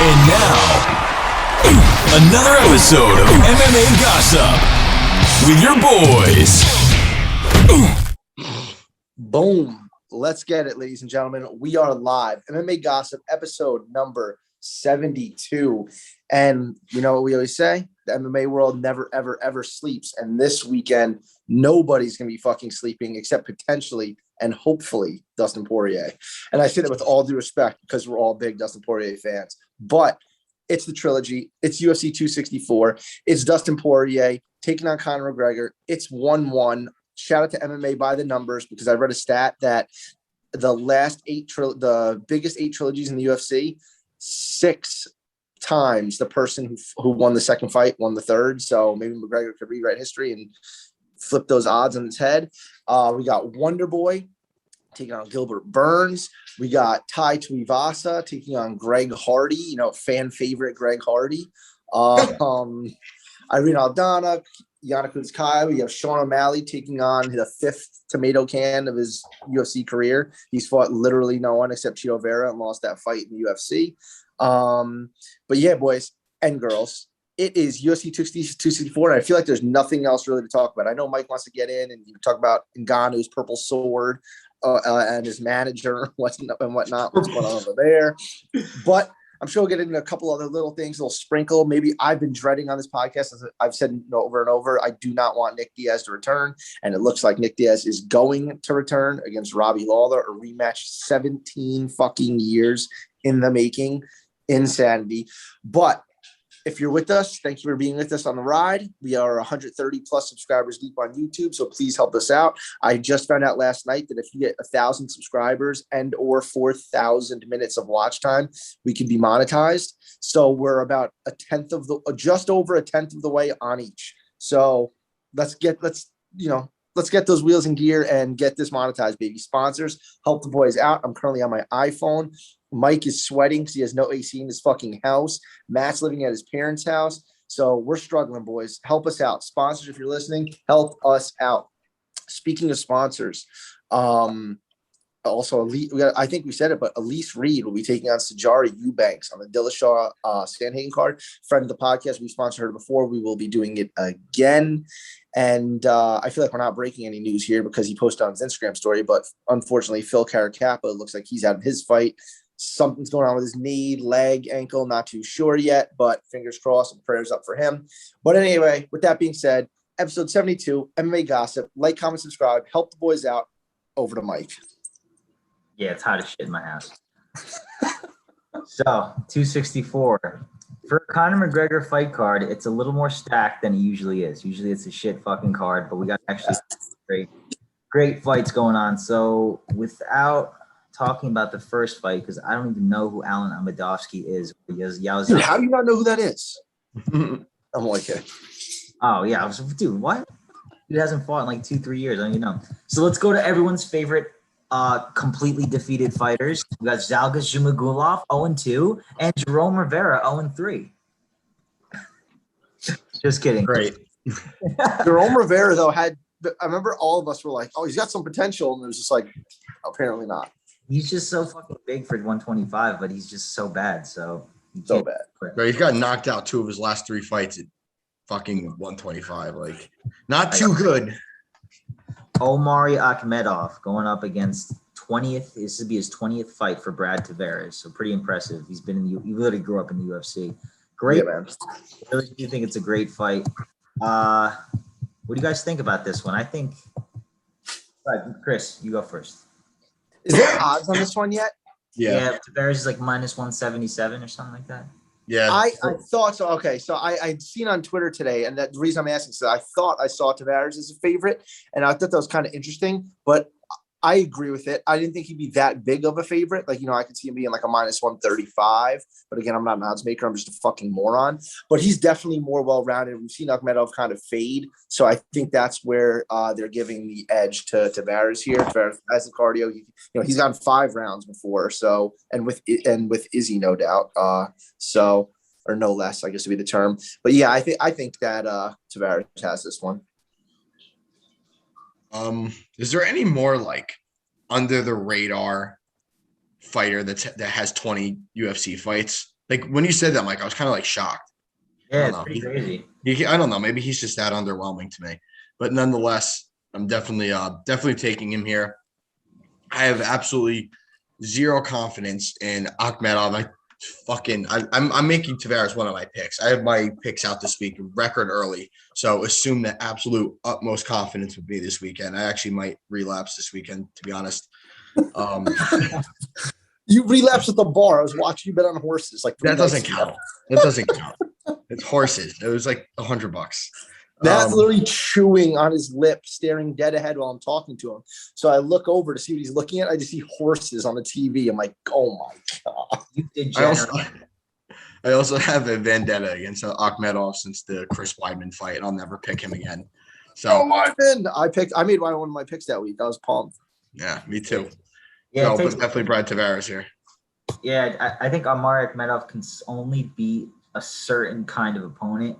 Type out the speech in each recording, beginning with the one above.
And now, another episode of MMA Gossip with your boys. Boom. Let's get it, ladies and gentlemen. We are live. MMA Gossip, episode number 72. And you know what we always say? The MMA world never, ever, ever sleeps. And this weekend, nobody's going to be fucking sleeping except potentially and hopefully Dustin Poirier. And I say that with all due respect because we're all big Dustin Poirier fans. But it's the Trilogy. It's UFC 264. It's Dustin Poirier taking on Conor McGregor. It's 1-1. Shout out to MMA by the numbers because I read a stat that the biggest 8 trilogies in the UFC, 6 times the person who won the second fight won the third. So maybe McGregor could rewrite history and flip those odds on its head. We got Wonder Boy taking on Gilbert Burns. We got Tai Tuivasa taking on Greg Hardy, fan favorite Greg Hardy. Irene Aldana, Yana Kunitskaya. We have Sean O'Malley taking on the 5th tomato can of his UFC career. He's fought literally no one except Chito Vera and lost that fight in the UFC. But yeah, boys and girls, it is UFC 264, and I feel like there's nothing else really to talk about. I know Mike wants to get in and talk about Ngannou's purple sword and his manager and whatnot, what's going on over there. But I'm sure we'll get into a couple other little things, a little sprinkle. Maybe I've been dreading on this podcast, as I've said over and over, I do not want Nick Diaz to return. And it looks like Nick Diaz is going to return against Robbie Lawler, a rematch 17 fucking years in the making. Insanity. But if you're with us, thank you for being with us on the ride. We are 130 plus subscribers deep on YouTube, so please help us out. I just found out last night that if you get 1,000 subscribers and or 4,000 minutes of watch time, we can be monetized. So we're about just over a tenth of the way on each. So let's get those wheels in gear and get this monetized, baby. Sponsors, help the boys out. I'm currently on my iPhone. Mike is sweating because he has no AC in his fucking house. Matt's living at his parents' house. So we're struggling, boys. Help us out. Sponsors, if you're listening, help us out. Speaking of sponsors, also, I think we said it, but Elise Reed will be taking on Sajari Eubanks on the Dillashaw Sanhagen card. Friend of the podcast, we sponsored her before. We will be doing it again. And I feel like we're not breaking any news here because he posted on his Instagram story. But unfortunately, Phil Caracappa looks like he's out of his fight. Something's going on with his knee, leg, ankle, not too sure yet, but fingers crossed and prayers up for him. But anyway, with that being said, episode 72, MMA Gossip. Like, comment, subscribe. Help the boys out. Over to Mike. Yeah, it's hot as shit in my house. So, 264. For a Conor McGregor fight card, it's a little more stacked than it usually is. Usually it's a shit fucking card, but we got actually great fights going on. So, without talking about the first fight, because I don't even know who Alan Amadovsky is. Dude, how do you not know who that is? I'm like, okay. Oh, yeah. Dude, what? He hasn't fought in like 2-3 years. I don't even know. So let's go to everyone's favorite completely defeated fighters. We got Zhalgas Zhumagulov, 0-2, and Jerome Rivera, 0-3. Just kidding. Great. Jerome Rivera, though, I remember all of us were like, oh, he's got some potential. And it was just like, apparently not. He's just so fucking big for 125, but he's just so bad. So bad. Right, he's got knocked out 2 of his last 3 fights at fucking 125. Like, not too good. Omari Akhmedov going up against 20th. This would be his 20th fight for Brad Tavares. So pretty impressive. He literally grew up in the UFC. Great. Yeah, man. I really do think it's a great fight. What do you guys think about this one? I think, all right, Chris, you go first. Is there odds on this one yet? Yeah, Tavares is like minus 177 or something like that. Yeah. I thought so. Okay, so I'd seen on Twitter today, and the reason I'm asking is I thought I saw Tavares as a favorite, and I thought that was kind of interesting, but I agree with it. I didn't think he'd be that big of a favorite. Like, I could see him being like a minus 135, but again, I'm not an odds maker. I'm just a fucking moron. But he's definitely more well-rounded. We've seen Akhmedov kind of fade, so I think that's where they're giving the edge to Tavares here. Tavares has the cardio. He's gone 5 rounds before, so and with Izzy, no doubt. Or no less, I guess would be the term. But yeah, I think that Tavares has this one. Is there any more like under the radar fighter that has 20 UFC fights? Like when you said that, Mike, I was kind of like shocked. Yeah, I it's don't pretty know. crazy. I don't know. Maybe he's just that underwhelming to me. But nonetheless, I'm definitely taking him here. I have absolutely zero confidence in Akhmedov. I'm making Tavares one of my picks. I have my picks out this week, record early. So assume that absolute utmost confidence would be this weekend. I actually might relapse this weekend, to be honest. You relapsed at the bar. I was watching you bet on horses. Like That doesn't count. That doesn't count. It's horses. It was like $100. Matt's literally chewing on his lip, staring dead ahead while I'm talking to him. So I look over to see what he's looking at. I just see horses on the TV. I'm like, oh my God. You did I also have a vendetta against Akhmedov since the Chris Weidman fight. I'll never pick him again. So Weidman. I made one of my picks that week. I was pumped. Yeah, me too. Yeah, No, but definitely Brad Tavares here. Yeah, I think Amar Akhmedov can only beat a certain kind of opponent.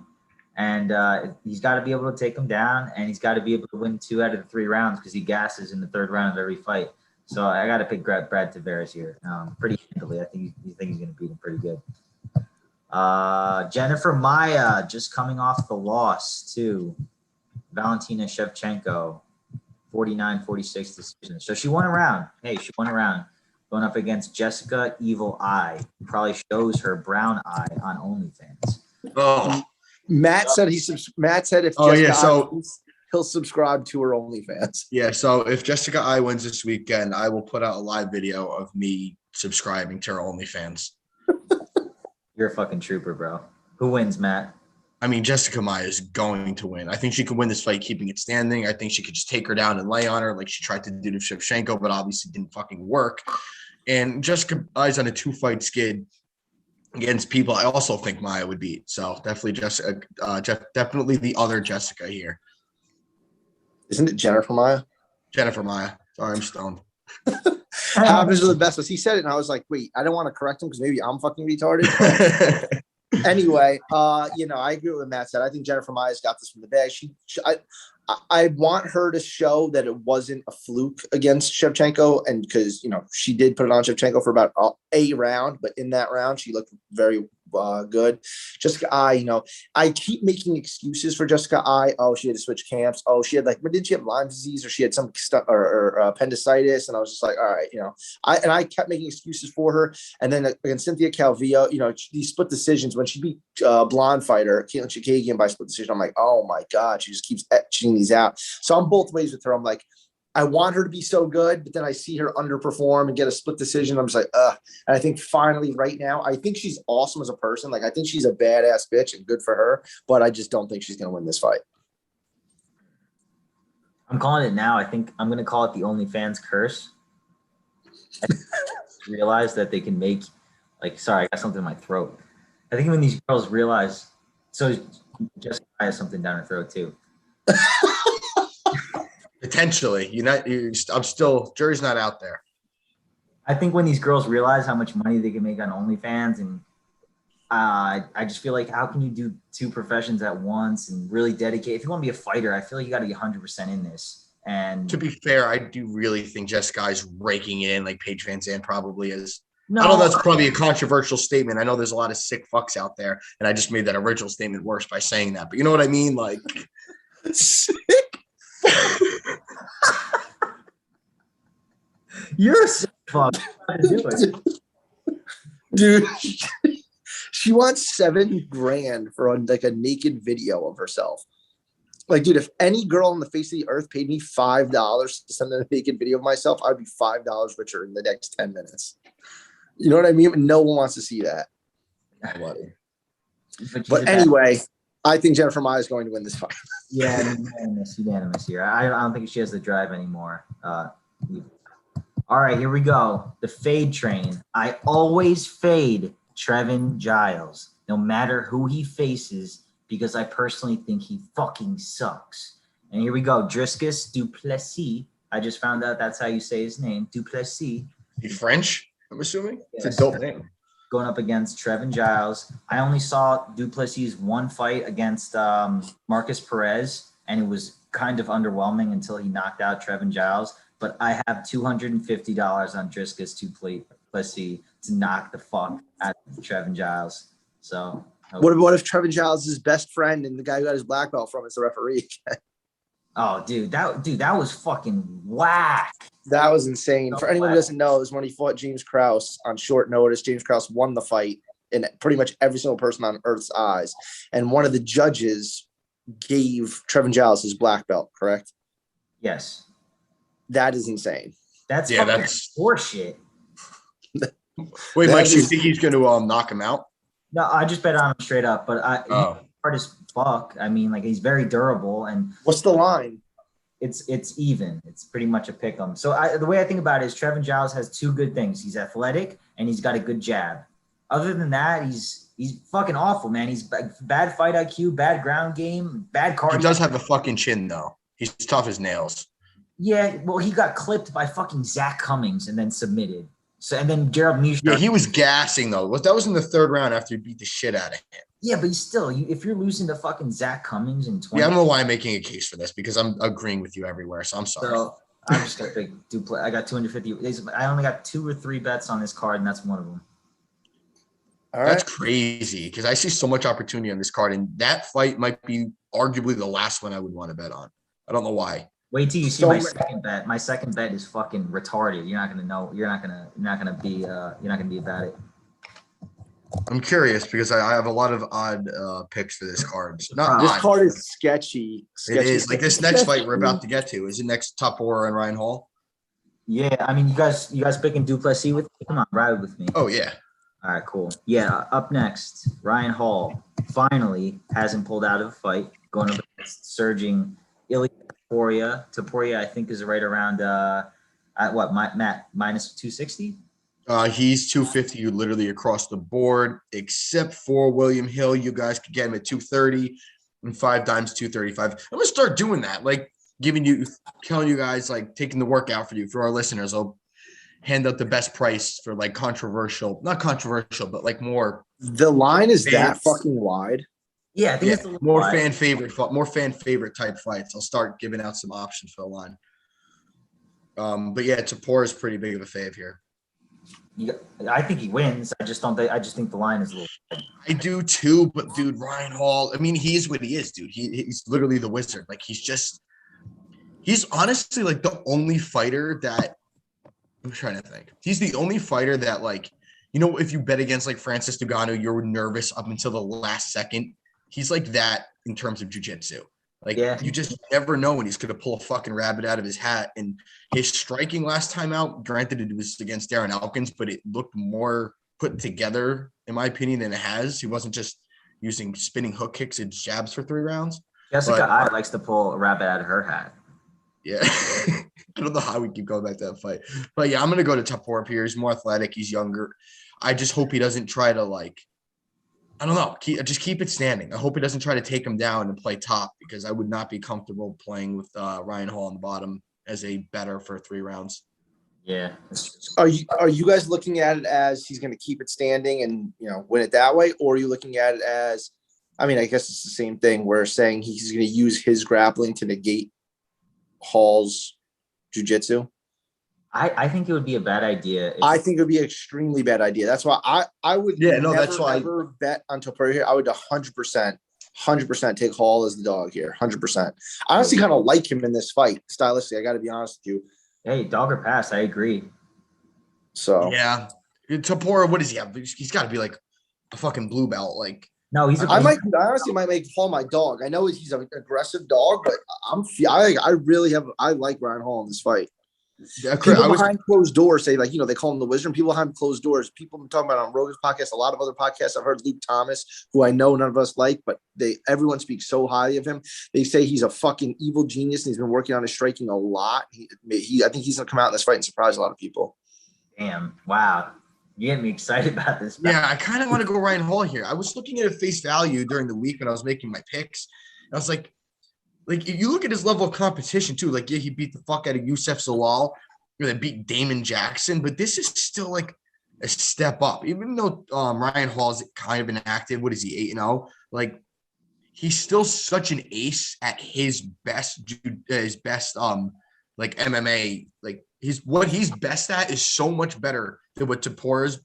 And he's got to be able to take him down, and he's got to be able to win 2 out of the 3 rounds because he gasses in the 3rd round of every fight. So I got to pick Brad Tavares here pretty handily. I think he's going to beat him pretty good. Jennifer Maia just coming off the loss to Valentina Shevchenko, 49-46 decision. So she won a round. Hey, she won a round. Going up against Jessica Evil Eye. Probably shows her brown eye on OnlyFans. Oh. Matt said if Jessica wins, he'll subscribe to her OnlyFans. Yeah, so if Jessica I wins this weekend, I will put out a live video of me subscribing to her OnlyFans. You're a fucking trooper, bro. Who wins, Matt? I mean, Jessica Maia is going to win. I think she could win this fight keeping it standing. I think she could just take her down and lay on her like she tried to do to Shevchenko, but obviously didn't fucking work. And Jessica Maia's on a 2-fight skid against people I also think Maia would beat. So definitely definitely the other Jessica here. Isn't it Jennifer Maia? Jennifer Maia. Sorry, I'm stoned. Happens to the best of us. He said it, and I was like, wait, I don't want to correct him because maybe I'm fucking retarded. Anyway, I agree with what Matt said. I think Jennifer Maia's got this from the bag. I want her to show that it wasn't a fluke against Shevchenko, and because she did put it on Shevchenko for about a round, but in that round she looked very good. Jessica I keep making excuses for Jessica Oh, she had to switch camps. Oh, she had did she have Lyme disease or she had some stuff or appendicitis? And I was just like, all right, I kept making excuses for her. And then against Cynthia Calvillo, these split decisions when she beat blonde fighter Caitlin Chikagian by split decision, I'm like, oh my God, she just keeps etching these out. So I'm both ways with her. I'm like, I want her to be so good, but then I see her underperform and get a split decision. I'm just like, ugh. And I think finally right now, I think she's awesome as a person. I think she's a badass bitch and good for her, but I just don't think she's going to win this fight. I'm calling it now. I think I'm going to call it the OnlyFans curse. I realize that they can make sorry, I got something in my throat. I think when these girls realize, so Jessica has something down her throat too. Potentially, I'm still jury's not out there. I think when these girls realize how much money they can make on OnlyFans, and I just feel like how can you do 2 professions at once and really dedicate? If you want to be a fighter, I feel like you got to be 100% in this. And to be fair, I do really think Jessica is raking it in like Paige Van Zandt probably is. No, I know that's probably a controversial statement. I know there's a lot of sick fucks out there, and I just made that original statement worse by saying that. But you know what I mean? Like, sick. You're a sick fuck. Dude, she wants $7,000 for a naked video of herself. Dude, if any girl on the face of the earth paid me $5 to send a naked video of myself, I'd be $5 richer in the next 10 minutes. You know what I mean? No one wants to see that. But anyway, I think Jennifer Maia is going to win this fight. Yeah, unanimous here. I don't think she has the drive anymore. All right, here we go. The fade train. I always fade Trevin Giles, no matter who he faces, because I personally think he fucking sucks. And here we go. Dricus Du Plessis. I just found out that's how you say his name. Du Plessis. He French, I'm assuming? Yes. It's a dope name. Going up against Trevin Giles. I only saw Du Plessis one fight against Marcus Perez, and it was kind of underwhelming until he knocked out Trevin Giles. But I have $250 on Dricus Du Plessis to knock the fuck out of Trevin Giles. So what if Trevin Giles is his best friend and the guy who got his black belt from is the referee? Oh, that was fucking whack. That was insane. So For anyone who doesn't know, it was when he fought James Krause on short notice. James Krause won the fight in pretty much every single person on Earth's eyes. And one of the judges gave Trevin Giles his black belt, correct? Yes. That is insane. That's horseshit. Wait, Mike, you think he's going to knock him out? No, I just bet on him straight up, but he's hard as fuck. I mean, like, he's very durable. And what's the line? It's even. It's pretty much a pick 'em. So the way I think about it is Trevin Giles has two good things. He's athletic and he's got a good jab. Other than that, he's fucking awful, man. He's bad fight IQ, bad ground game, bad cardio. He does have a fucking chin, though. He's tough as nails. Yeah, well, he got clipped by fucking Zach Cummings and then submitted. So and then Gerald Meerschaert. Yeah, he was gassing though. That was in the third round after he beat the shit out of him. Yeah, but if you're losing to fucking Zach Cummings in 20. Yeah, I don't know why I'm making a case for this because I'm agreeing with you everywhere. So I'm sorry. So I'm just gonna play. I got 250. I only got 2 or 3 bets on this card, and that's one of them. All right. That's crazy because I see so much opportunity on this card, and that fight might be arguably the last one I would want to bet on. I don't know why. Wait till you see my second bet. My second bet is fucking retarded. You're not gonna know. You're not gonna be about it. I'm curious because I have a lot of odd picks for this card. This card is sketchy. It is like this next fight we're about to get to. Is it next Poirier and Ryan Hall? Yeah, I mean, you guys picking Duplessis with me? Come on, ride with me. Oh yeah. All right, cool. Yeah, up next, Ryan Hall finally hasn't pulled out of a fight, going up against surging Ilya Poirier. Poirier, I think, is right around at what, Matt, minus 260? He's 250 literally across the board, except for William Hill. You guys could get him at 230 and 5 times 235. I'm gonna start doing that, like telling you guys, like taking the work out for you, for our listeners. I'll hand out the best price for like not controversial, but like more. The line is that fucking wide. Yeah, I think it's a little more wide. more fan favorite type fights. I'll start giving out some options for the line. But yeah, Tapor is pretty big of a fave here. I think he wins. I just think the line is a little wide. I do too, but dude, Ryan Hall, I mean, he is what he is, dude. He's literally the wizard. Like he's honestly like the only fighter that I'm trying to think. He's the only fighter that, like, you know, if you bet against like Francis Ngannou, you're nervous up until the last second. He's like that in terms of jiu-jitsu. Like, you just never know when he's going to pull a fucking rabbit out of his hat. And his striking last time out, granted it was against Darren Elkins, but it looked more put together, in my opinion, than it has. He wasn't just using spinning hook kicks and jabs for 3 rounds. Jessica I likes to pull a rabbit out of her hat. Yeah. I don't know how we keep going back to that fight. But yeah, I'm going to go to Tapor here. He's more athletic. He's younger. I just hope he doesn't try to, like, I don't know. Just keep it standing. I hope he doesn't try to take him down and play top, because I would not be comfortable playing with Ryan Hall on the bottom as a better for 3 rounds. Yeah. Are you guys looking at it as he's going to keep it standing and, you know, win it that way? Or are you looking at it as, I mean, I guess it's the same thing. We're saying he's going to use his grappling to negate Hall's jiu-jitsu. I think it would be a bad idea. I think it would be an extremely bad idea. That's why I would never bet on Topuria here. I would 100% take Hall as the dog here. 100%. I honestly kind of like him in this fight. Stylistically, I got to be honest with you. Hey, dog or pass, I agree. So yeah. Tapora, what does he have? He's got to be like a fucking blue belt. Like, no, I honestly might make Hall my dog. I know he's an aggressive dog, but I like Ryan Hall in this fight. People behind closed doors say, like, you know, they call him the wizard. People behind closed doors, people have been talking about on Rogan's podcast, a lot of other podcasts. I've heard Luke Thomas, who I know none of us like, but everyone speaks so highly of him. They say he's a fucking evil genius and he's been working on his striking a lot. I think he's gonna come out in this fight and surprise a lot of people. Damn! Wow, you get me excited about this. Yeah, I kind of want to go Ryan Hall here. I was looking at a face value during the week when I was making my picks. I was like, you look at his level of competition too. Like, yeah, he beat the fuck out of Youssef Zalal, or they beat Damon Jackson, but this is still like a step up. Even though Ryan Hall's kind of inactive, what is he, 8-0? Like, he's still such an ace at his best like MMA. Like, what he's best at is so much better than what Tapora's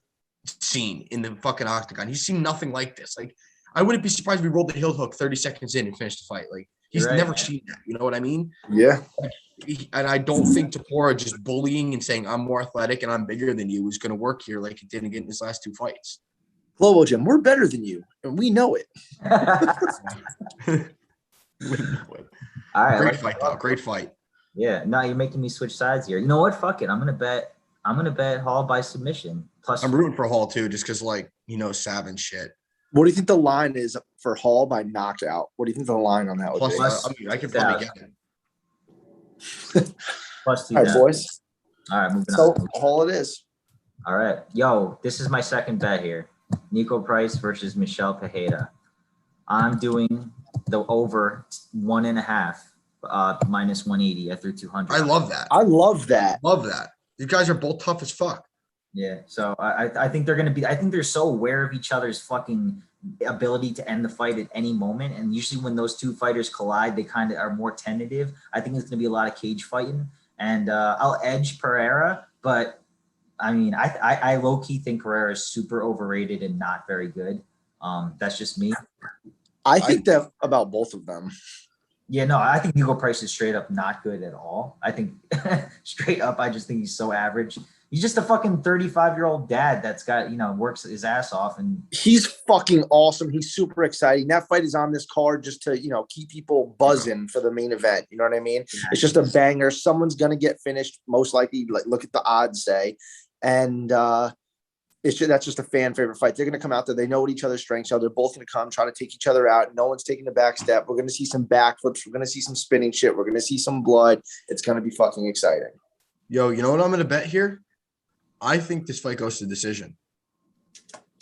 seen in the fucking octagon. He's seen nothing like this. Like, I wouldn't be surprised if we rolled the heel hook 30 seconds in and finished the fight. Like, he's never seen that. You know what I mean? Yeah. And I don't think Tapora just bullying and saying I'm more athletic and I'm bigger than you is going to work here like it didn't get in his last 2 fights. Lobo Jim, we're better than you, and we know it. All right. Great fight, though. Great fight. Yeah. No, you're making me switch sides here. You know what? Fuck it. I'm gonna bet Hall by submission. Plus, I'm rooting for Hall too, just because like Sav and shit. What do you think the line is for Hall by knockout? What do you think the line on that would Plus, be? I could probably get it. plus 2. All right, boys. All right, moving So on. Hall it is. All right. Yo, this is my second bet here. Nico Price versus Michelle Pereira. I'm doing the over 1.5 minus 180. I threw 200. I love that. I love that. Love that. You guys are both tough as fuck. Yeah. So I think they're gonna be. I think they're so aware of each other's fucking ability to end the fight at any moment. And usually when those two fighters collide, they kind of are more tentative. I think it's gonna be a lot of cage fighting. And I'll edge Pereira, but I mean, I low key think Pereira is super overrated and not very good. That's just me. I think that about both of them. Yeah, no, I think Nico Price is straight up not good at all. I think straight up, I just think he's so average. He's just a fucking 35-year-old dad that's got, works his ass off. And he's fucking awesome. He's super exciting. That fight is on this card just to, keep people buzzing for the main event. You know what I mean? Yeah. It's just a banger. Someone's going to get finished, most likely. Like, look at the odds say. And that's just a fan favorite fight. They're going to come out there. They know what each other's strengths are. They're both going to come try to take each other out. No one's taking the back step. We're going to see some backflips. We're going to see some spinning shit. We're going to see some blood. It's going to be fucking exciting. Yo, you know what I'm going to bet here? I think this fight goes to decision.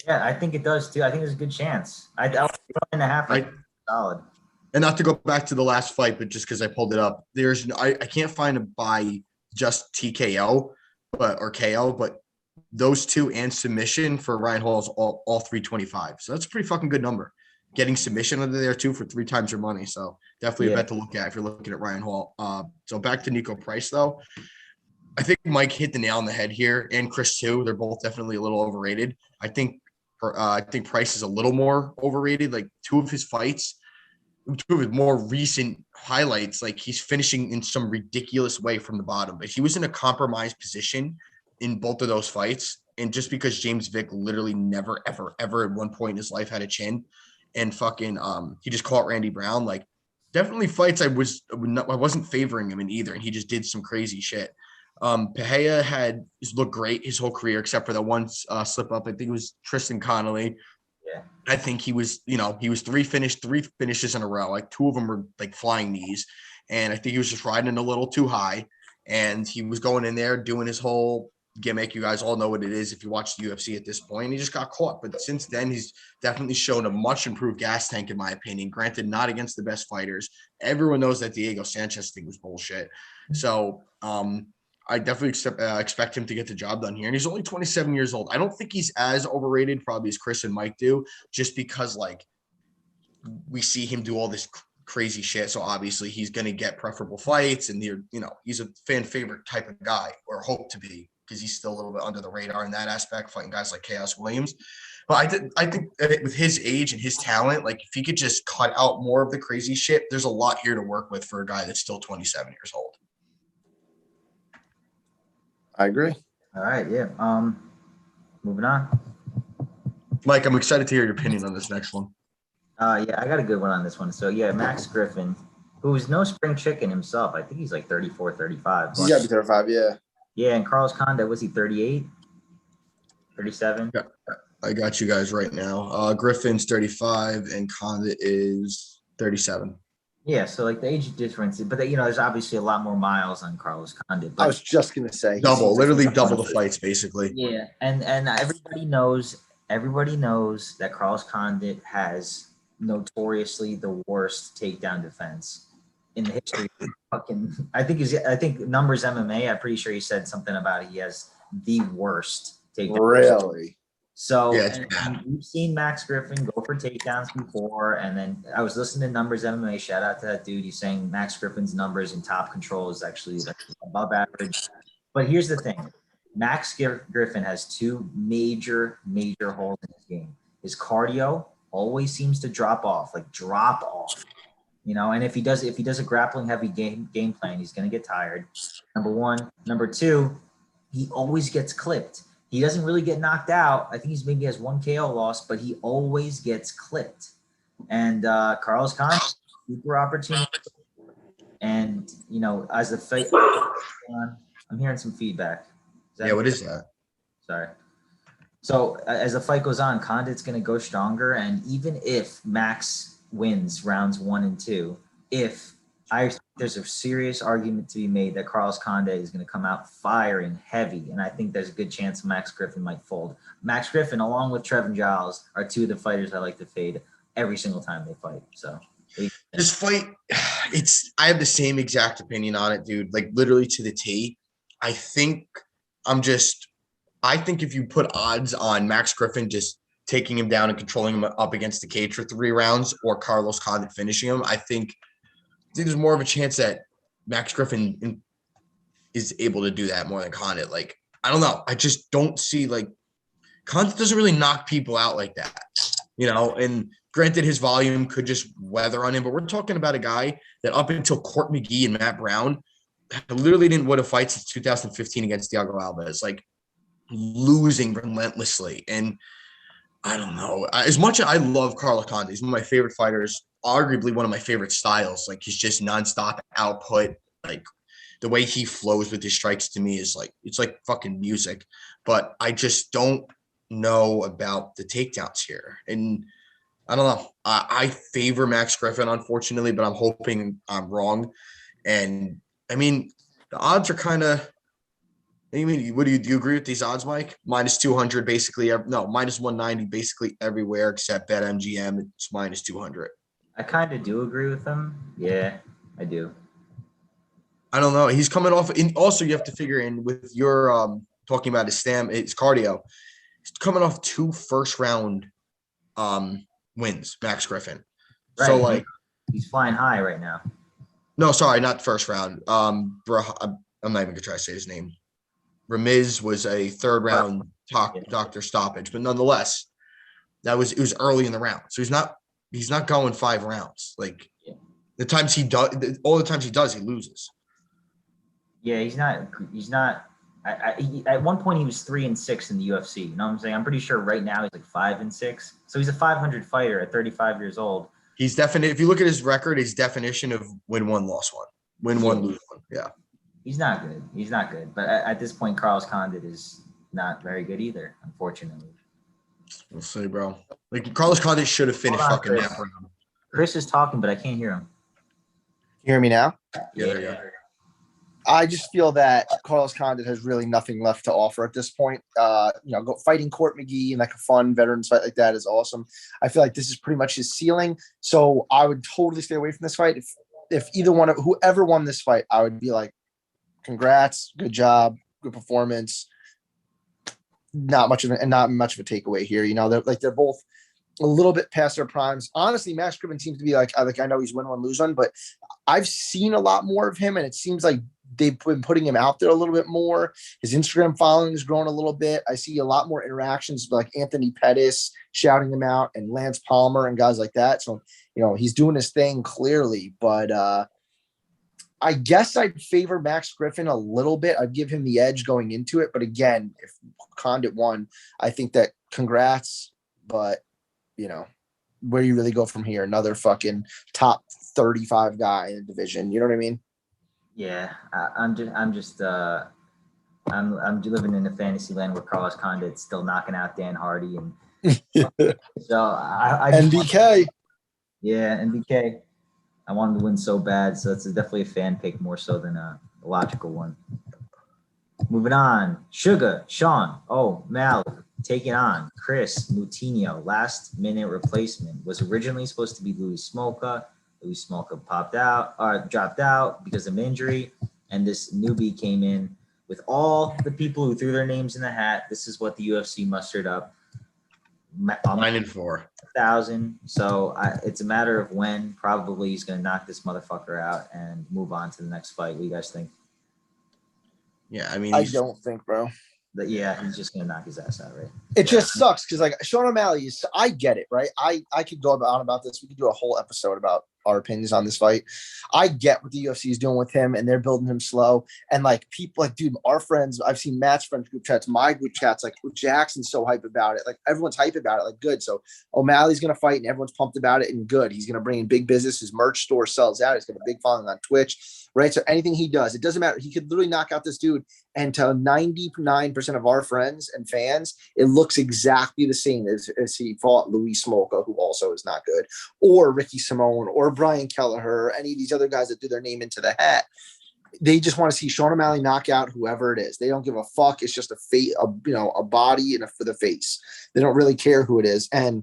Yeah, I think it does too. I think there's a good chance. I'll 1.5 solid. And not to go back to the last fight, but just because I pulled it up, I can't find a by just TKO, or KO, but those two and submission for Ryan Hall is all 325. So that's a pretty fucking good number. Getting submission under there too for 3 times your money. So definitely a bet to look at if you're looking at Ryan Hall. So back to Nico Price though. I think Mike hit the nail on the head here, and Chris too. They're both definitely a little overrated. I think Price is a little more overrated. Like two of his more recent highlights, like he's finishing in some ridiculous way from the bottom. But he was in a compromised position in both of those fights. And just because James Vick literally never, ever, ever at one point in his life had a chin, and fucking he just caught Randy Brown. Like definitely fights I wasn't favoring him in either, and he just did some crazy shit. Pereira had looked great his whole career, except for that one slip up. I think it was Tristan Connolly. Yeah. I think he was 3 finishes in a row. Like 2 of them were like flying knees. And I think he was just riding a little too high. And he was going in there doing his whole gimmick. You guys all know what it is if you watch the UFC at this point. He just got caught. But since then, he's definitely shown a much improved gas tank, in my opinion. Granted, not against the best fighters. Everyone knows that Diego Sanchez thing was bullshit. So, I definitely expect him to get the job done here. And he's only 27 years old. I don't think he's as overrated probably as Chris and Mike do, just because like we see him do all this crazy shit. So obviously he's going to get preferable fights, and he's a fan favorite type of guy, or hope to be, because he's still a little bit under the radar in that aspect, fighting guys like Chaos Williams. But I think that with his age and his talent, like if he could just cut out more of the crazy shit, there's a lot here to work with for a guy that's still 27 years old. I agree. All right, yeah. Moving on. Mike, I'm excited to hear your opinion on this next one. Yeah, I got a good one on this one. So yeah, Max Griffin, who's no spring chicken himself. I think he's like 34, 35. He's got to be 35, yeah. Yeah, and Carlos Condit, was he 38? 37? Yeah, I got you guys right now. Griffin's 35 and Condit is 37. Yeah, so like the age difference, but there's obviously a lot more miles on Carlos Condit. I was just gonna say literally double the fights, basically. Yeah, and everybody knows that Carlos Condit has notoriously the worst takedown defense in the history. I think Numbers MMA. I'm pretty sure he said something about it. He has the worst takedown. Really? So yeah, and we've seen Max Griffin go for takedowns before, and then I was listening to Numbers MMA. Shout out to that dude. He's saying Max Griffin's numbers in top control is actually above average. But here's the thing: Max Griffin has two major holes in his game. His cardio always seems to drop off. And if he does a grappling heavy game plan, he's going to get tired. Number one. Number two, he always gets clipped. He doesn't really get knocked out. I think he's maybe has one KO loss, but he always gets clipped. And Carlos Condit, super opportunity. And as the fight, I'm hearing some feedback. What is that? Sorry. So as the fight goes on, Condit's going to go stronger. And even if Max wins rounds 1 and 2, there's a serious argument to be made that Carlos Condit is going to come out firing heavy. And I think there's a good chance Max Griffin might fold. Max Griffin, along with Trevin Giles, are two of the fighters I like to fade every single time they fight. So this fight, I have the same exact opinion on it, dude. Like literally to the T. I think if you put odds on Max Griffin just taking him down and controlling him up against the cage for 3 rounds or Carlos Condit finishing him, I think there's more of a chance that Max Griffin is able to do that more than Condit. Like, I don't know. I just don't see Condit doesn't really knock people out like that, and granted his volume could just weather on him, but we're talking about a guy that up until Court McGee and Matt Brown literally didn't win a fight since 2015 against Thiago Alves, losing relentlessly. And I don't know, as much as I love Carlos Condit, he's one of my favorite fighters, arguably one of my favorite styles. He's just nonstop output. The way he flows with his strikes to me is it's like fucking music, but I just don't know about the takedowns here. And I don't know. I favor Max Griffin, unfortunately, but I'm hoping I'm wrong. And I mean, the odds are kind of, do you agree with these odds, Mike? Minus 200, basically. No, minus 190, basically everywhere except BetMGM. It's minus 200. I kind of do agree with them. Yeah, I do. I don't know. He's coming off. And also, you have to figure in with your talking about his cardio. He's coming off 2 first-round wins, Max Griffin. Right. So, he's flying high right now. No, sorry, not first round. I'm not even gonna try to say his name. Ramiz was a 3rd round doctor stoppage, but nonetheless, it was early in the round, so he's not going 5 rounds. The times he does, all the times he does, he loses. Yeah, he's not. At one point he was 3-6 in the UFC. You know what I'm saying? I'm pretty sure right now he's 5-6. So he's a 500 fighter at 35 years old. He's definitely, if you look at his record, his definition of win 1, loss 1, win 1, lose 1. Yeah. He's not good. But at this point, Carlos Condit is not very good either, unfortunately. We'll see, bro. Carlos Condit should have finished fucking that round. Chris is talking, but I can't hear him. You hear me now? Yeah, there you go. I just feel that Carlos Condit has really nothing left to offer at this point. Go fighting Court McGee and a fun veterans fight like that is awesome. I feel like this is pretty much his ceiling. So I would totally stay away from this fight. If either one of whoever won this fight, I would be like, congrats, good job, good performance. Not much of a takeaway here. They're both a little bit past their primes. Honestly, Max Griffin seems to be I know he's win 1, lose 1, but I've seen a lot more of him, and it seems like they've been putting him out there a little bit more. His Instagram following has grown a little bit. I see a lot more interactions with Anthony Pettis shouting him out and Lance Palmer and guys like that. So, he's doing his thing clearly, but I guess I'd favor Max Griffin a little bit. I'd give him the edge going into it. But again, if Condit won, I think that congrats, but where you really go from here, another fucking top 35 guy in the division. You know what I mean? Yeah, I'm living in a fantasy land where Carlos Condit's still knocking out Dan Hardy, and so I NBK. NBK. I wanted to win so bad, so it's definitely a fan pick more so than a logical one. Moving on, Sugar Sean. Mal taking on Chris Moutinho. Last minute replacement was originally supposed to be Louis Smolka. Louis Smolka dropped out because of injury, and this newbie came in with all the people who threw their names in the hat. This is what the UFC mustered up. 9-4. 1,000. So it's a matter of when. Probably he's going to knock this motherfucker out and move on to the next fight. What do you guys think? Yeah, I mean, I don't think, bro. Yeah, he's just gonna knock his ass out, right? It just sucks because like Sean O'Malley is. I get it, right? I could go on about this. We could do a whole episode about our opinions on this fight. I get what the UFC is doing with him, and they're building him slow. And like people, like dude, our friends. I've seen match friends group chats, my group chats. Like Jackson's so hype about it. Like everyone's hype about it. Like good. So O'Malley's gonna fight, and everyone's pumped about it. And good. He's gonna bring in big business. His merch store sells out. He's got a big following on Twitch. Right. So anything he does, it doesn't matter. He could literally knock out this dude. And to 99% of our friends and fans, it looks exactly the same as he fought Luis Smolka, who also is not good, or Ricky Simone, or Brian Kelleher, or any of these other guys that do their name into the hat. They just want to see Sean O'Malley knock out whoever it is. They don't give a fuck. It's just a body and for the face. They don't really care who it is. And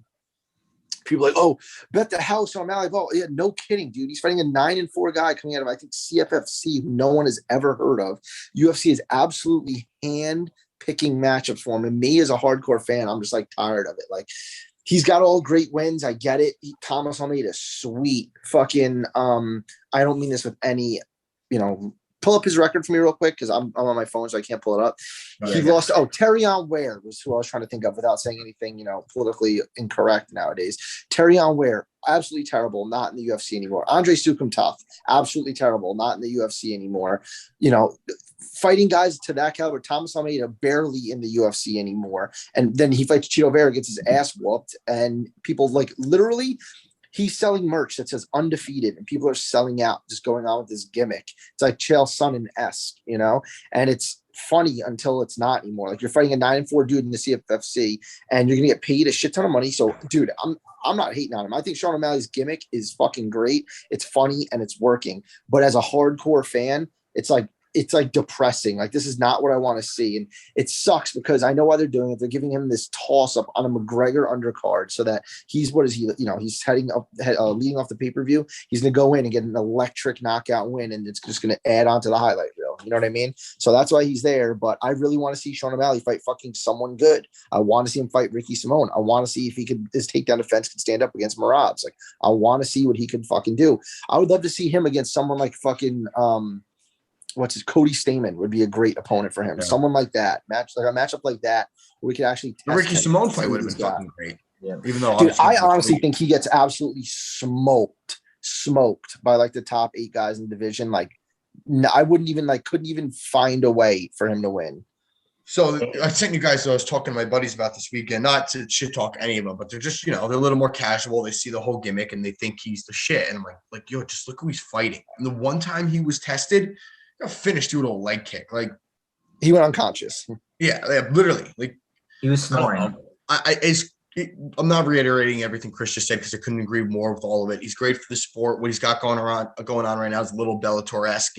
people are like, oh, bet the house on O'Malley. Oh, yeah, no kidding, dude. He's fighting a 9-4 guy coming out of, I think, CFFC, who no one has ever heard of. UFC is absolutely hand-picking matchups for him. And me as a hardcore fan, I'm just like tired of it. Like, he's got all great wins. I get it. Thomas Almeida, sweet. Fucking, I don't mean this with any, pull up his record for me real quick because I'm on my phone, so I can't pull it up. He lost. Oh, Terrion Ware was who I was trying to think of without saying anything, politically incorrect nowadays. Terrion Ware, absolutely terrible, not in the UFC anymore. Andre Sukum tough, absolutely terrible, not in the UFC anymore. Fighting guys to that caliber, Thomas Almeida barely in the UFC anymore. And then he fights Chito Vera, gets his ass whooped, and people like literally. He's selling merch that says undefeated, and people are selling out, just going on with this gimmick. It's like Chael Sonnen-esque, and it's funny until it's not anymore. Like you're fighting a 9-4 dude in the CFFC, and you're gonna get paid a shit ton of money. So, dude, I'm not hating on him. I think Sean O'Malley's gimmick is fucking great. It's funny and it's working. But as a hardcore fan, it's like depressing. Like this is not what I want to see. And it sucks because I know why they're doing it. They're giving him this toss up on a McGregor undercard so that he's he's heading up, leading off the pay-per-view. He's going to go in and get an electric knockout win. And it's just going to add on to the highlight reel. You know what I mean? So that's why he's there. But I really want to see Sean O'Malley fight fucking someone good. I want to see him fight Ricky Simone. I want to see if his takedown defense could stand up against Marab's. Like I want to see what he could fucking do. I would love to see him against someone like fucking, Cody Stamen would be a great opponent for him. Yeah. Someone like that, a matchup like that, where we could actually test the Ricky Simone fight would have been fucking great. Yeah. Even though, dude, I honestly think he gets absolutely smoked by like the top 8 guys in the division. Like, I couldn't even find a way for him to win. So I sent you guys. I was talking to my buddies about this weekend, not to shit talk any of them, but they're just, they're a little more casual. They see the whole gimmick and they think he's the shit. And I'm like, yo, just look who he's fighting. And the one time he was tested, got finished doing a leg kick. Like he went unconscious. Yeah, literally. Like he was snoring. I'm not reiterating everything Chris just said because I couldn't agree more with all of it. He's great for the sport. What he's got going on right now is a little Bellator-esque.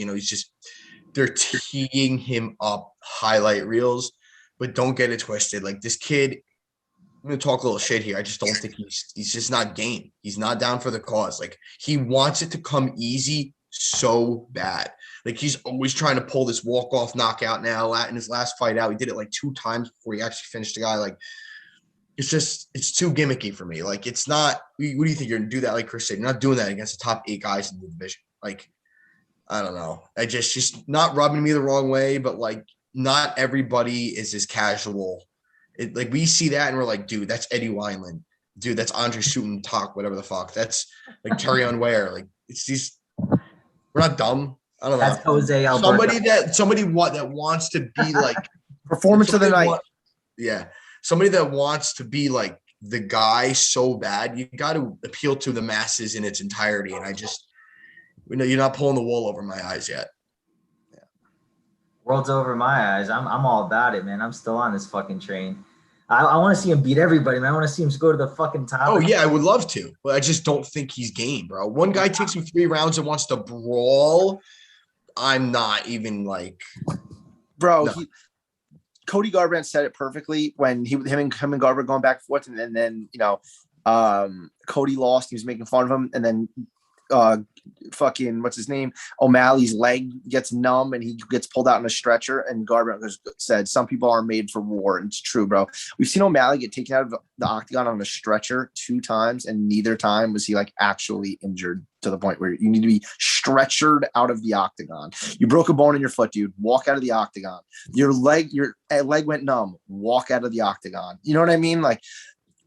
They're teeing him up highlight reels, but don't get it twisted. Like this kid, I'm gonna talk a little shit here. I just don't think he's just not game. He's not down for the cause. Like he wants it to come easy so bad. Like he's always trying to pull this walk-off knockout now. In his last fight out, he did it like 2 times before he actually finished the guy. Like it's too gimmicky for me. Like it's not. What do you think you're gonna do that? Like Chris said, you're not doing that against the top 8 guys in the division. Like I don't know. I just not rubbing me the wrong way, but like not everybody is as casual. Like we see that and we're like, dude, that's Eddie Wineland. Dude, that's Andre Sutin Talk, whatever the fuck. That's like Terrion Ware. Like it's these. We're not dumb. I don't know. That's Jose Alberto. Somebody that wants to be like performance of the night. Somebody that wants to be like the guy so bad. You got to appeal to the masses in its entirety. And I just. You're not pulling the wool over my eyes yet. Yeah. World's over my eyes. I'm all about it, man. I'm still on this fucking train. I want to see him beat everybody, man. I want to see him go to the fucking top. Oh, yeah, I would love to. But I just don't think he's game, bro. One guy takes him 3 rounds and wants to brawl. I'm not even like... Bro, no. Cody Garbrandt said it perfectly when him and Garbrandt going back and forth. And then Cody lost. He was making fun of him. And then fucking what's his name? O'Malley's leg gets numb and he gets pulled out in a stretcher. And Garbrandt said, "Some people are made for war." And it's true, bro. We've seen O'Malley get taken out of the octagon on a stretcher 2 times, and neither time was he like actually injured to the point where you need to be stretchered out of the octagon. You broke a bone in your foot, dude. Walk out of the octagon. Your leg went numb. Walk out of the octagon. You know what I mean? Like,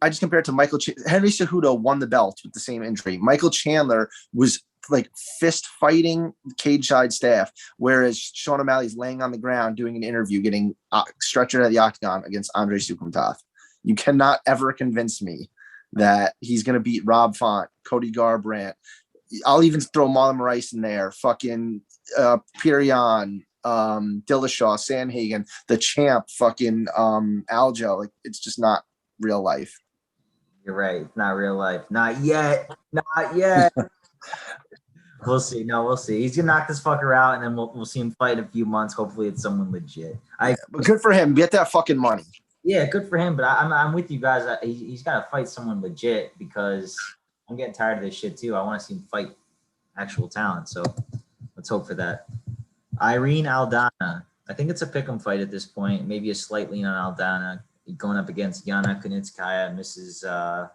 I just compare it to Henry Cejudo won the belt with the same injury. Michael Chandler was like fist fighting cage side staff, whereas Sean O'Malley's laying on the ground doing an interview, getting stretchered out of the octagon against Andre Sukumtath. You cannot ever convince me that he's going to beat Rob Font, Cody Garbrandt. I'll even throw Marlon Moraes in there. Fucking Peter Yan, Dillashaw, Sanhagen, the champ, fucking Aljo. Like, it's just not real life. You're right. It's not real life. Not yet. Not yet. We'll see. No, we'll see. He's gonna knock this fucker out, and then we'll see him fight in a few months. Hopefully, it's someone legit. But good for him. Get that fucking money. Yeah, good for him. But I'm with you guys. He's got to fight someone legit because I'm getting tired of this shit too. I want to see him fight actual talent. So let's hope for that. Irene Aldana. I think it's a pick'em fight at this point. Maybe a slight lean on Aldana going up against Yana Kunitskaya, Mrs.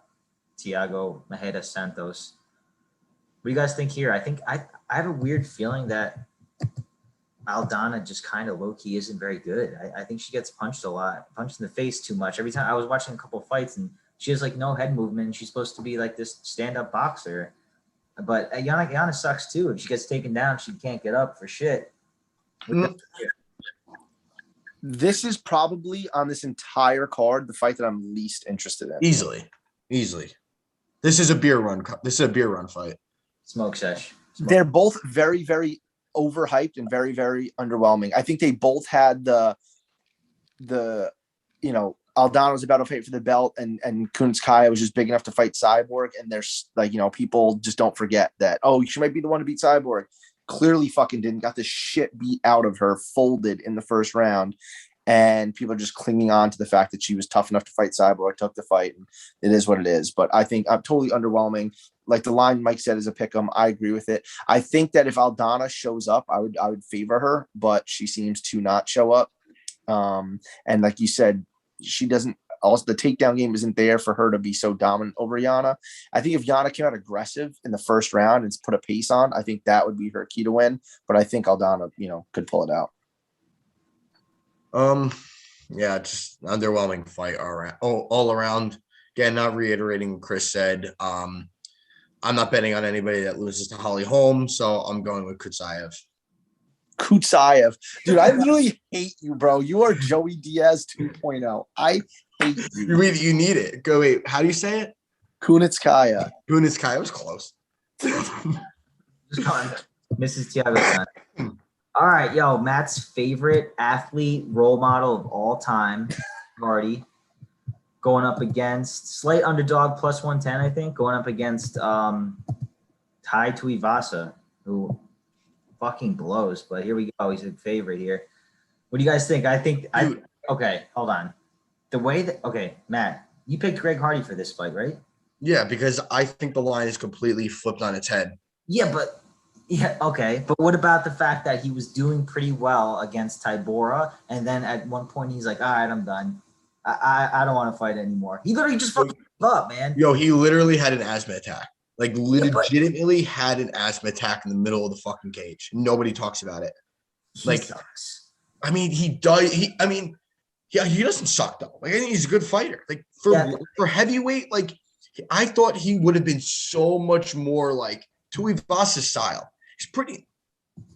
Tiago Majeda Santos. What do you guys think here? I think I have a weird feeling that Aldana just kind of low-key isn't very good. I think she gets punched a lot, punched in the face too much. Every time I was watching a couple of fights and she has like no head movement. And she's supposed to be like this stand-up boxer. But Yana sucks too. If she gets taken down, she can't get up for shit. This is probably on this entire card the fight that I'm least interested in. Easily. This is a beer run. This is a beer run fight. Smoke sesh. They're both very, very overhyped and very, very underwhelming. I think they both had the Aldana was about to fight for the belt, and Kunitskaya was just big enough to fight Cyborg. And there's like, people just don't forget that, she might be the one to beat Cyborg. Clearly fucking didn't, got the shit beat out of her, folded in the first round. And people are just clinging on to the fact that she was tough enough to fight Cyborg, took the fight, and it is what it is. But I think I'm totally underwhelming. Like the line Mike said is a pick'em. I agree with it. I think that if Aldana shows up, I would favor her, but she seems to not show up. And like you said, she doesn't. Also, the takedown game isn't there for her to be so dominant over Yana. I think if Yana came out aggressive in the first round and put a pace on, I think that would be her key to win. But I think Aldana, could pull it out. Yeah, just underwhelming fight all around. Again, not reiterating what Chris said. I'm not betting on anybody that loses to Holly Holm, so I'm going with Kutsayev. Dude, I literally hate you, bro. You are Joey Diaz 2.0. I hate you. You need it. Go, wait, how do you say it? Kunitskaya was close. Mrs. Tiago. All right, yo, Matt's favorite athlete, role model of all time, Marty, going up against slight underdog plus 110, I think, going up against Tai Tuivasa, who fucking blows. But here we go. He's a favorite here. What do you guys think? Okay, hold on. Matt, you picked Greg Hardy for this fight, right? Yeah, because I think the line is completely flipped on its head. Yeah, okay. But what about the fact that he was doing pretty well against Tybura, and then at one point he's like, all right, I'm done. I don't want to fight anymore. He literally just fucking gave up, man. Yo, he literally had an asthma attack. Like, legitimately had an asthma attack in the middle of the fucking cage. Nobody talks about it. He sucks. I mean, he does. He doesn't suck, though. Like, I think he's a good fighter. Like, for heavyweight, like, I thought he would have been so much more like Tuivasa's style. He's pretty,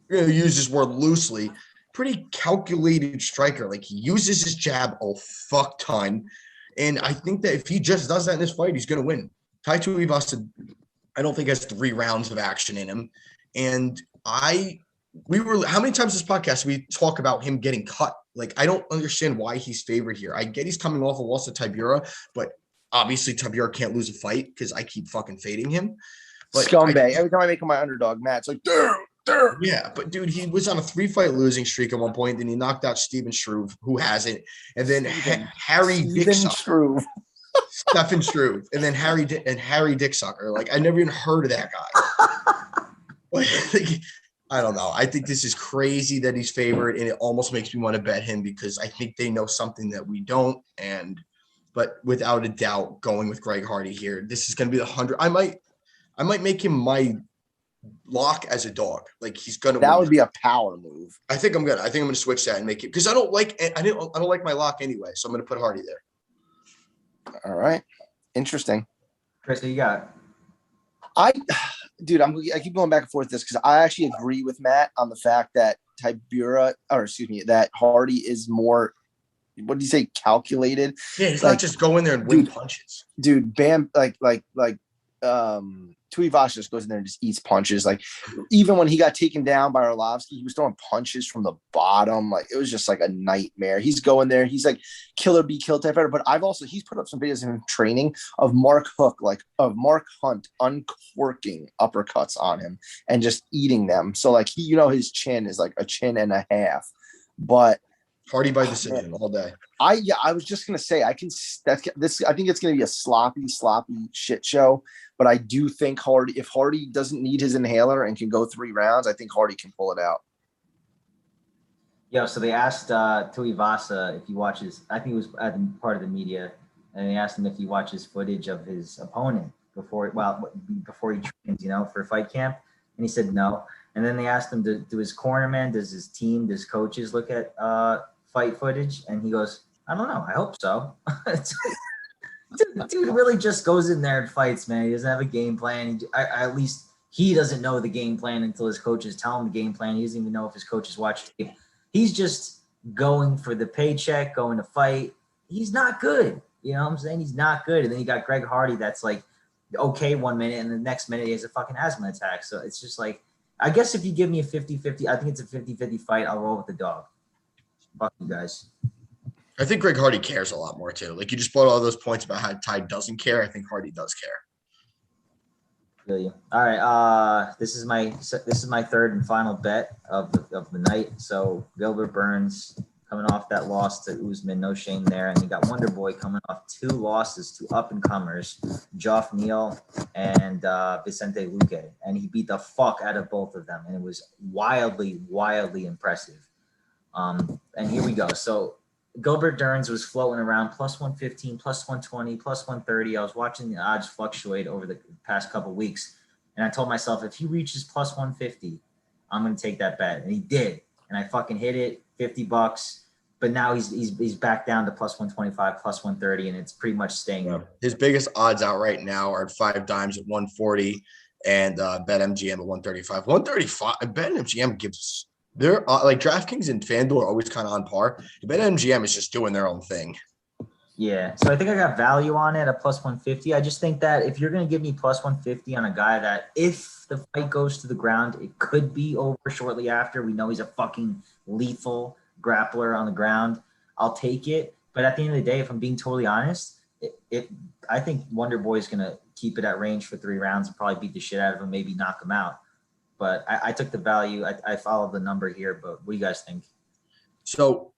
use this word loosely, pretty calculated striker. Like, he uses his jab a fuck ton. And I think that if he just does that in this fight, he's going to win. Tai Tuivasa, I don't think has 3 rounds of action in him. And how many times this podcast we talk about him getting cut? Like, I don't understand why he's favored here. I get he's coming off a loss to Tybura, but obviously Tybura can't lose a fight because I keep fucking fading him. But scumbag. Every time I make him my underdog, Matt's like, damn. Yeah, but dude, he was on a 3-fight losing streak at one point. Then he knocked out Stephen Struve, who hasn't, and then Harry Dicksucker. Stephen Struve, and then Harry Dicksucker. Like, I never even heard of that guy. I don't know. I think this is crazy that he's favored, and it almost makes me want to bet him because I think they know something that we don't. But without a doubt, going with Greg Hardy here, this is going to be the 100. I might make him my lock as a dog. Like he's going to. That would be a power move. I think I'm gonna switch that and make it because I don't like my lock anyway. So I'm gonna put Hardy there. All right, interesting. Chris, what you got? I keep going back and forth this because I actually agree with Matt on the fact that that Hardy is more, what did you say, calculated? Yeah, he's not just going there and win punches. Dude, Bam, Tuivasa just goes in there and just eats punches. Like, even when he got taken down by Arlovsky, he was throwing punches from the bottom. Like, it was just like a nightmare. He's going there. He's like killer be kill type fighter. But he's put up some videos of him training of Mark Hunt uncorking uppercuts on him and just eating them. So like his chin is like a chin and a half. But Hardy by decision all day. I was just gonna say I think it's gonna be a sloppy shit show. But I do think if Hardy doesn't need his inhaler and can go 3 rounds, I think Hardy can pull it out. Yeah, so they asked Tuivasa if he watches, I think it was part of the media, and they asked him if he watches footage of his opponent before he trains, for fight camp. And he said no. And then they asked him, do his cornerman, does his team, does coaches look at fight footage? And he goes, I don't know. I hope so. Dude really just goes in there and fights, man. He doesn't have a game plan. At least he doesn't know the game plan until his coaches tell him the game plan. He doesn't even know if his coaches watch tape. He's just going for the paycheck, going to fight. He's not good. You know what I'm saying? He's not good. And then you got Greg Hardy that's like okay 1 minute, and the next minute he has a fucking asthma attack. So it's just like, I guess if you give me a 50-50, I think it's a 50-50 fight. I'll roll with the dog. Fuck you guys. I think Greg Hardy cares a lot more too. Like you just brought all those points about how Ty doesn't care. I think Hardy does care. Feel you. All right. This is my third and final bet of the night. So Gilbert Burns coming off that loss to Usman, no shame there, and you got Wonder Boy coming off 2 losses to up and comers, Geoff Neal and Vicente Luque, and he beat the fuck out of both of them, and it was wildly impressive. And here we go. So Gilbert Burns was floating around plus 115, plus 120, plus 130. I was watching the odds fluctuate over the past couple weeks, and I told myself, if he reaches plus 150, I'm going to take that bet. And he did. And I fucking hit it, $50. But now he's back down to plus 125, plus 130, and it's pretty much staying there. His biggest odds out right now are 5 dimes at 140 and BetMGM at 135. 135, BetMGM gives – they're like DraftKings and FanDuel are always kind of on par. BetMGM is just doing their own thing. Yeah. So I think I got value on it at plus 150. I just think that if you're going to give me plus 150 on a guy that if the fight goes to the ground, it could be over shortly after. We know he's a fucking lethal grappler on the ground. I'll take it. But at the end of the day, if I'm being totally honest, I think Wonder Boy is going to keep it at range for 3 rounds and probably beat the shit out of him, maybe knock him out. But I took the value. I followed the number here. But what do you guys think? So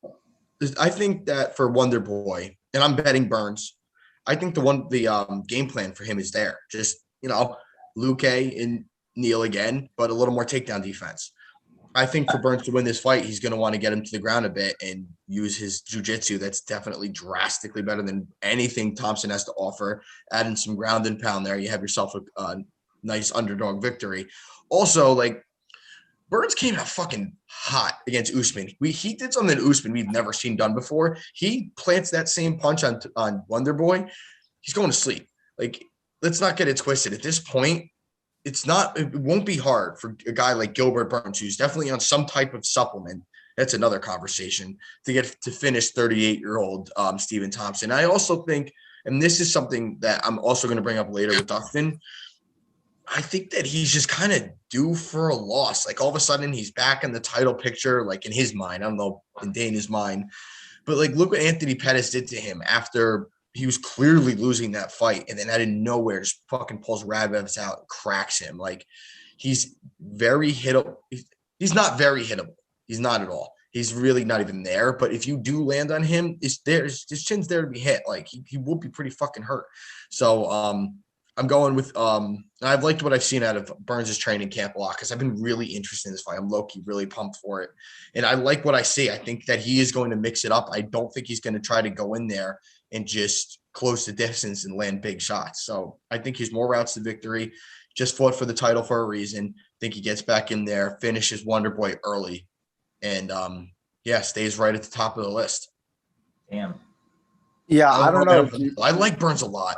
I think that for Wonder Boy, and I'm betting Burns, I think the game plan for him is there. Just, Luque and Neal again, but a little more takedown defense. I think for Burns to win this fight, he's going to want to get him to the ground a bit and use his jiu-jitsu. That's definitely drastically better than anything Thompson has to offer. Add in some ground and pound there. You have yourself a nice underdog victory. Also, Burns came out fucking hot against Usman. He did something to Usman we've never seen done before. He plants that same punch on Wonder Boy. He's going to sleep. Let's not get it twisted. At this point, it won't be hard for a guy like Gilbert Burns, who's definitely on some type of supplement. That's another conversation to finish 38-year-old Stephen Thompson. I also think, and this is something that I'm also going to bring up later with Dustin, I think that he's just kind of due for a loss. All of a sudden he's back in the title picture, in his mind. I don't know, in Dana's mind. But look what Anthony Pettis did to him after he was clearly losing that fight. And then out of nowhere, just fucking pulls Radvevs out and cracks him. He's very hittable. He's not very hittable. He's not at all. He's really not even there. But if you do land on him, his chin's there to be hit. He will be pretty fucking hurt. So, I'm going with I've liked what I've seen out of Burns' training camp a lot because I've been really interested in this fight. I'm low-key really pumped for it. And I like what I see. I think that he is going to mix it up. I don't think he's going to try to go in there and just close the distance and land big shots. So I think he's more routes to victory. Just fought for the title for a reason. I think he gets back in there, finishes Wonderboy early, and stays right at the top of the list. Damn. Yeah, I don't know. I like Burns a lot.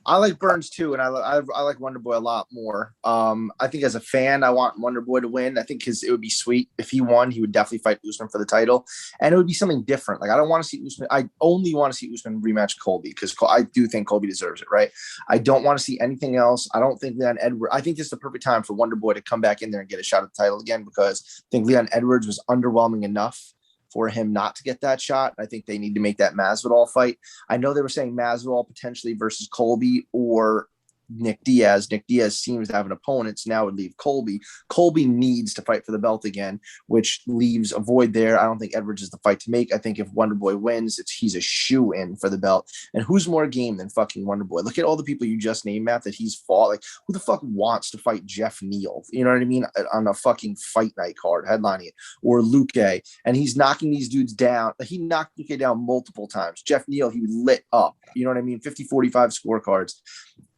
I like Burns too, and I like Wonderboy a lot more. I think as a fan, I want Wonderboy to win. I think it would be sweet if he won. He would definitely fight Usman for the title, and it would be something different. Like I don't want to see Usman. I only want to see Usman rematch Colby because I do think Colby deserves it. Right? I don't want to see anything else. I don't think Leon Edwards. I think this is the perfect time for Wonderboy to come back in there and get a shot at the title again because I think Leon Edwards was underwhelming enough for him not to get that shot. I think they need to make that Masvidal fight. I know they were saying Masvidal potentially versus Colby or Nick Diaz. Nick Diaz seems to have an opponent, so now would leave Colby. Colby needs to fight for the belt again, which leaves a void there. I don't think Edwards is the fight to make. I think if Wonderboy wins, he's a shoe-in for the belt. And who's more game than fucking Wonderboy? Look at all the people you just named, Matt, that he's fought. Like, who the fuck wants to fight Jeff Neal? You know what I mean? On a fucking fight night card, headlining it. Or Luque. And he's knocking these dudes down. He knocked Luque down multiple times. Jeff Neal, he lit up. You know what I mean? 50-45 scorecards.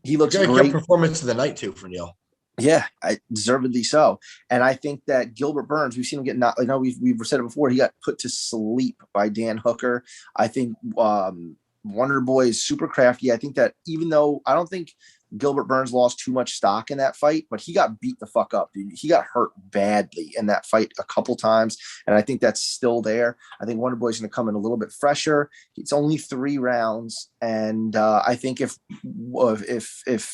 He looks great. Performance of the night too for Neil. Yeah, deservedly so. And I think that Gilbert Burns, we've seen him get knocked. We've said it before. He got put to sleep by Dan Hooker. I think Wonderboy is super crafty. I think that even though I don't think Gilbert Burns lost too much stock in that fight, but he got beat the fuck up, dude. He got hurt badly in that fight a couple times, and I think that's still there. I think Wonderboy's going to come in a little bit fresher. It's only 3 rounds, and I think if Burns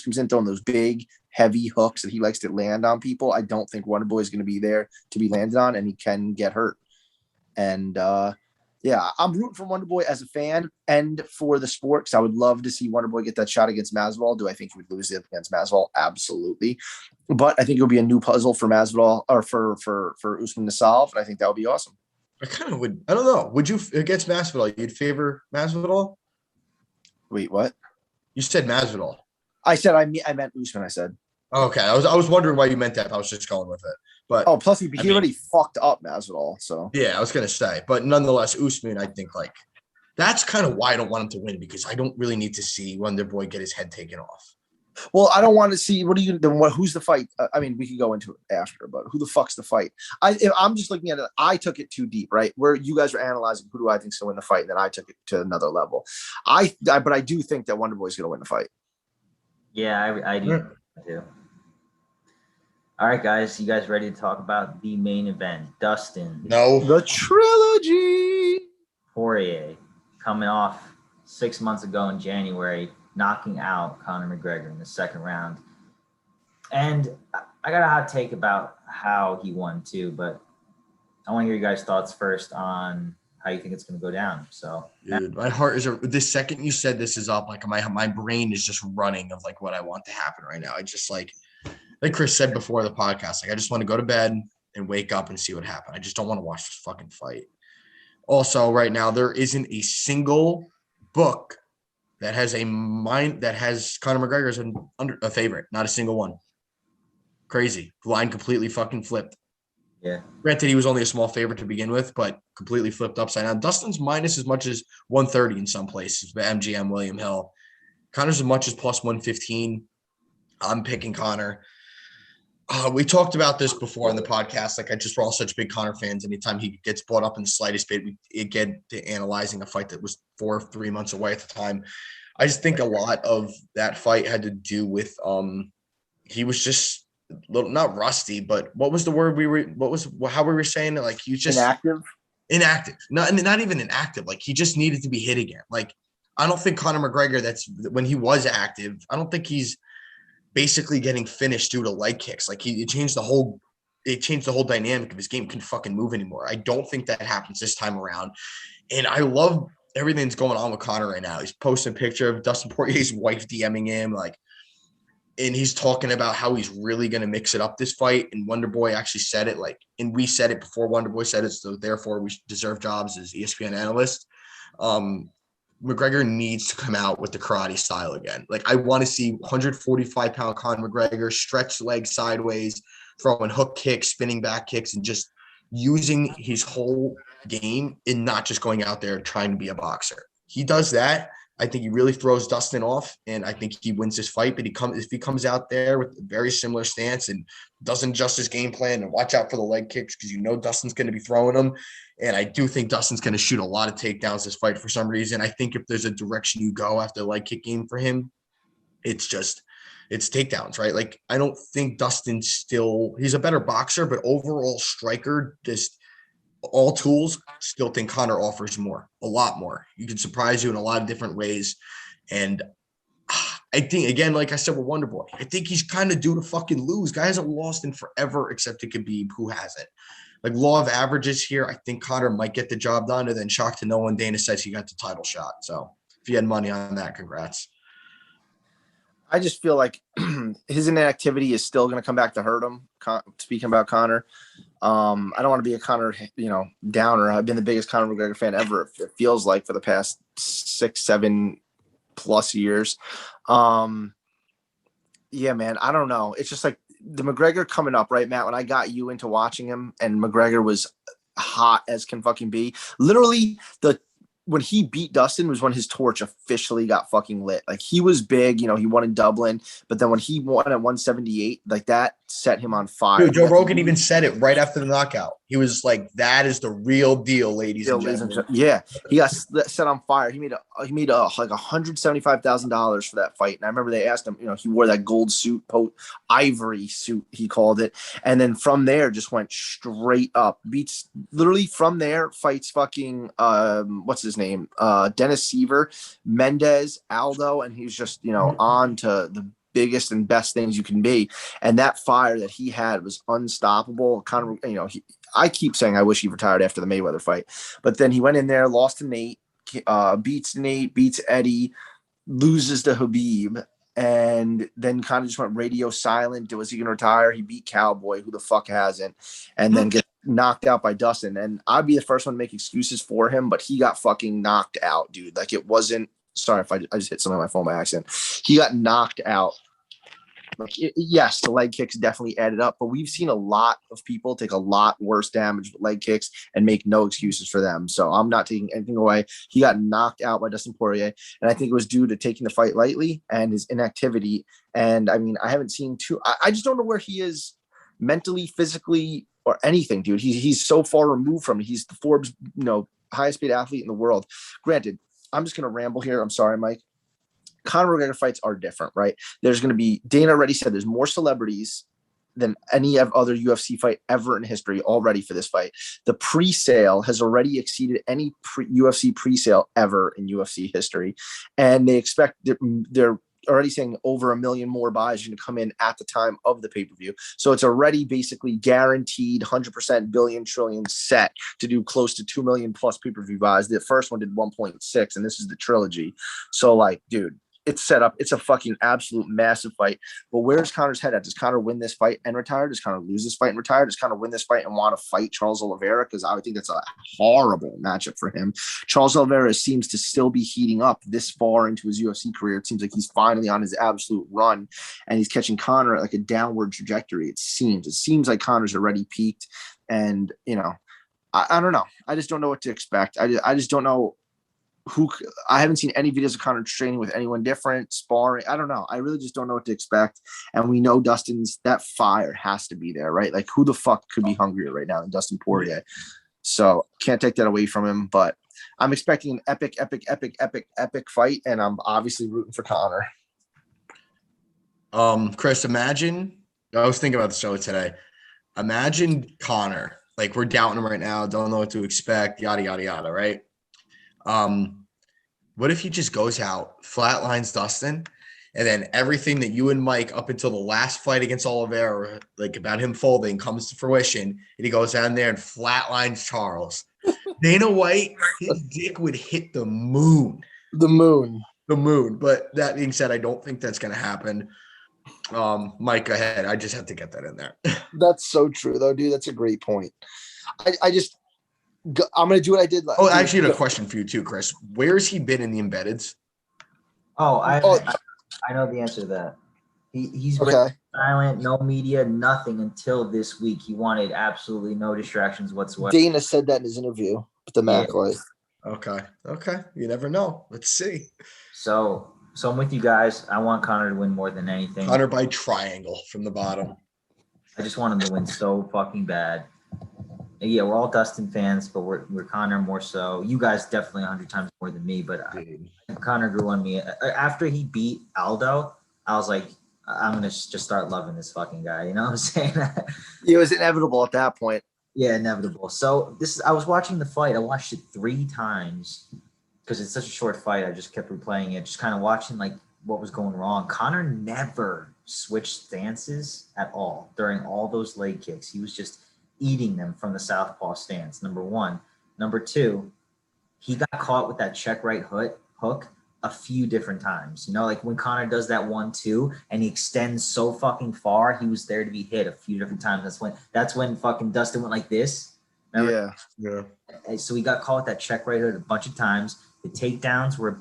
comes in throwing those big, heavy hooks that he likes to land on people, I don't think Wonderboy is going to be there to be landed on, and he can get hurt. And yeah, I'm rooting for Wonderboy as a fan and for the sport because I would love to see Wonderboy get that shot against Masvidal. Do I think he would lose it against Masvidal? Absolutely. But I think it would be a new puzzle for Masvidal or for Usman to solve, and I think that would be awesome. I kind of would. I don't know. Would you against Masvidal? You'd favor Masvidal? Wait, what? You said Masvidal. I said I meant Usman. I said. Okay, I was wondering why you meant that. I was just going with it. But plus he already fucked up Masvidal. So yeah, I was gonna say, but nonetheless, Usman, I think like that's kind of why I don't want him to win because I don't really need to see Wonderboy get his head taken off. Well, I don't want to see. Who's the fight? I mean, we can go into it after, but who the fuck's the fight? I'm just looking at it. I took it too deep, right? Where you guys were analyzing who do I think's gonna win the fight, and then I took it to another level. But I do think that Wonderboy's gonna win the fight. Yeah, I do. I do. All right, guys. You guys ready to talk about the main event? Dustin. No. The Trilogy. Poirier coming off 6 months ago in January, knocking out Conor McGregor in the second round. And I got a hot take about how he won too, but I want to hear you guys' thoughts first on how you think it's going to go down. So, dude, my heart is the second you said this is up, like my brain is just running of like what I want to happen right now. I just like Chris said before the podcast, like I just want to go to bed and wake up and see what happened. I just don't want to watch this fucking fight. Also, right now there isn't a single book that has Conor McGregor as a favorite. Not a single one. Crazy. Line completely fucking flipped. Yeah. Granted, he was only a small favorite to begin with, but completely flipped upside down. Dustin's minus as much as 130 in some places, but MGM, William Hill. Conor's as much as plus 115. I'm picking Conor. We talked about this before on the podcast. Like, we're all such big Conor fans. Anytime he gets brought up in the slightest bit, we get to analyzing a fight that was 4 or 3 months away at the time. I just think a lot of that fight had to do with he was just a little, not rusty, but what was the word how we were saying it? Like, he was just inactive. Not even inactive. Like, he just needed to be hit again. Like, I don't think Conor McGregor, when he was active, I don't think he's basically getting finished due to leg kicks. Like, it changed the whole dynamic of his game. Couldn't fucking move anymore. I don't think that happens this time around. And I love everything that's going on with Conor right now. He's posting a picture of Dustin Poirier's wife DMing him, and he's talking about how he's really going to mix it up this fight. And Wonderboy actually said it, and we said it before Wonderboy said it, so therefore we deserve jobs as ESPN analysts. McGregor needs to come out with the karate style again. Like I want to see 145-pound Conor McGregor stretch legs sideways, throwing hook kicks, spinning back kicks, and just using his whole game and not just going out there trying to be a boxer. He does that. I think he really throws Dustin off, and I think he wins this fight. But if he comes out there with a very similar stance and doesn't adjust his game plan and watch out for the leg kicks because Dustin's going to be throwing them. And I do think Dustin's going to shoot a lot of takedowns this fight for some reason. I think if there's a direction you go after the leg kick game for him, it's takedowns, right? Like I don't think he's a better boxer, but overall striker, just all tools, still think Conor offers more, a lot more. He can surprise you in a lot of different ways. And I think, again, like I said with Wonder Boy, I think he's kind of due to fucking lose. Guy hasn't lost in forever except it could be who hasn't. Like law of averages here, I think Conor might get the job done. And then shocked to no one, Dana says he got the title shot. So if you had money on that, congrats. I just feel like his inactivity is still going to come back to hurt him. Speaking about Conor, I don't want to be a Conor, downer. I've been the biggest Conor McGregor fan ever. It feels like for the past 6-7+ years. Yeah, man, I don't know. It's just like the McGregor coming up, right, Matt? When I got you into watching him, and McGregor was hot as can fucking be. Literally, when he beat Dustin was when his torch officially got fucking lit. Like he was big, he won in Dublin, but then when he won at 178, like that set him on fire. Dude, Joe Rogan even said it right after the knockout. He was like, "That is the real deal, ladies and gentlemen." Yeah, he got set on fire. He made like $175,000 for that fight. And I remember they asked him, he wore that gold suit, ivory suit, he called it. And then from there, just went straight up. Beats literally from there, fights fucking what's his name? Dennis Seaver, Mendez, Aldo, and he's just on to the biggest and best things you can be. And that fire that he had was unstoppable. Kind of, I keep saying I wish he retired after the Mayweather fight, but then he went in there, lost to Nate, beats Nate, beats Eddie, loses to Habib, and then kind of just went radio silent. Was he going to retire? He beat Cowboy, who the fuck hasn't, and then gets knocked out by Dustin. And I'd be the first one to make excuses for him, but he got fucking knocked out, dude. Like it wasn't, sorry if I just hit something on my phone by accident. He got knocked out. Like yes, the leg kicks definitely added up, but we've seen a lot of people take a lot worse damage with leg kicks and make no excuses for them. So I'm not taking anything away. He got knocked out by Dustin Poirier, and I think it was due to taking the fight lightly and his inactivity. And I mean, I haven't seen I just don't know where he is mentally, physically, or anything, dude. He's so far removed from it. He's the Forbes, highest paid athlete in the world. Granted, I'm just gonna ramble here. I'm sorry, Mike. Conor McGregor fights are different, right? There's going to be, Dana already said there's more celebrities than any other UFC fight ever in history already for this fight. The pre-sale has already exceeded any UFC pre-sale ever in UFC history. And they expect, they're already saying over 1 million more buys are going to come in at the time of the pay-per-view. So it's already basically guaranteed 100% billion trillion set to do close to 2 million plus pay-per-view buys. The first one did 1.6, and this is the trilogy. So like, dude, it's set up. It's a fucking absolute massive fight. But where's Conor's head at? Does Conor win this fight and retire? Does Conor lose this fight and retire? Does Conor win this fight and want to fight Charles Oliveira? Because I would think that's a horrible matchup for him. Charles Oliveira seems to still be heating up this far into his UFC career. It seems like he's finally on his absolute run, and he's catching Conor at like a downward trajectory. It seems like Conor's already peaked, and I don't know. I just don't know what to expect. I just don't know. I haven't seen any videos of Conor training with anyone different, sparring. I don't know. I really just don't know what to expect. And we know Dustin's, that fire has to be there, right? Like who the fuck could be hungrier right now than Dustin Poirier? So can't take that away from him, but I'm expecting an epic fight. And I'm obviously rooting for Conor. Chris, imagine, I was thinking about the show today. Imagine Conor, like we're doubting him right now. Don't know what to expect, yada, yada, yada. Right. What if he just goes out, flatlines Dustin, and then everything that you and Mike up until the last fight against Oliveira, like about him folding, comes to fruition, and he goes down there and flatlines Charles. Dana White, his dick would hit the moon. The moon. But that being said, I don't think that's going to happen. Mike, go ahead. I just have to get that in there. That's so true, though, dude. That's a great point. I'm gonna do what I did last. Oh, I actually had a question for you too, Chris. Where's he been in the embeddeds? Oh, I know the answer to that. He's been Okay. silent, no media, nothing until this week. He wanted absolutely no distractions whatsoever. Dana said that in his interview with the Mac Light. Okay. You never know. Let's see. So I'm with you guys. I want Connor to win more than anything. Connor by triangle from the bottom. I just want him to win so fucking bad. Yeah, we're all Dustin fans, but we're Connor more so. You guys definitely 100 times more than me, but Connor grew on me. After he beat Aldo, I was like, I'm going to just start loving this fucking guy. You know what I'm saying? It was inevitable at that point. Yeah, inevitable. So I was watching the fight. I watched it 3 times because it's such a short fight. I just kept replaying it, just kind of watching like what was going wrong. Connor never switched stances at all during all those leg kicks. He was just eating them from the southpaw stance, number one. Number two, he got caught with that check right hook a few different times. You know, like when Connor does that 1-2 and he extends so fucking far, he was there to be hit a few different times. That's when fucking Dustin went like this. Remember? Yeah. So he got caught with that check right hook a bunch of times. The takedowns were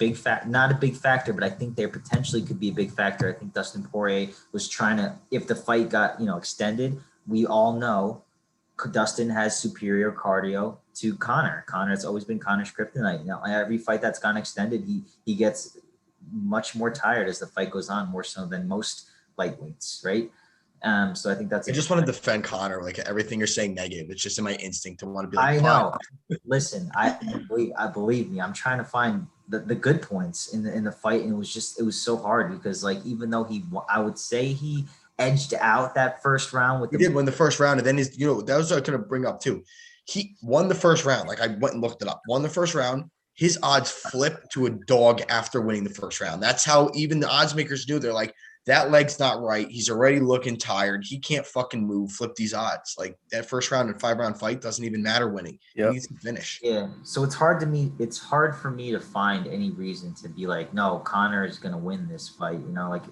not a big factor, but I think they potentially could be a big factor. I think Dustin Poirier was trying to, if the fight got, extended, we all know Dustin has superior cardio to Connor. It's always been Connor's kryptonite. Now, every fight that's gone extended, he gets much more tired as the fight goes on, more so than most lightweights, right? So I think that's. I just want to defend Connor. Like everything you're saying negative, it's just in my instinct to want to be like. I know. Listen, I believe me. I'm trying to find the good points in the fight, and it was so hard because like even though I would say he edged out that first round with. He did win the first round, and then that was what I was going to bring up too. He won the first round. Like I went and looked it up. Won the first round. His odds flipped to a dog after winning the first round. That's how even the odds makers knew. They're like, that leg's not right. He's already looking tired. He can't fucking move. Flip these odds. Like that first round and 5-round fight doesn't even matter winning. He needs to finish. Yeah. So it's hard for me to find any reason to be like, no, Connor is going to win this fight. Like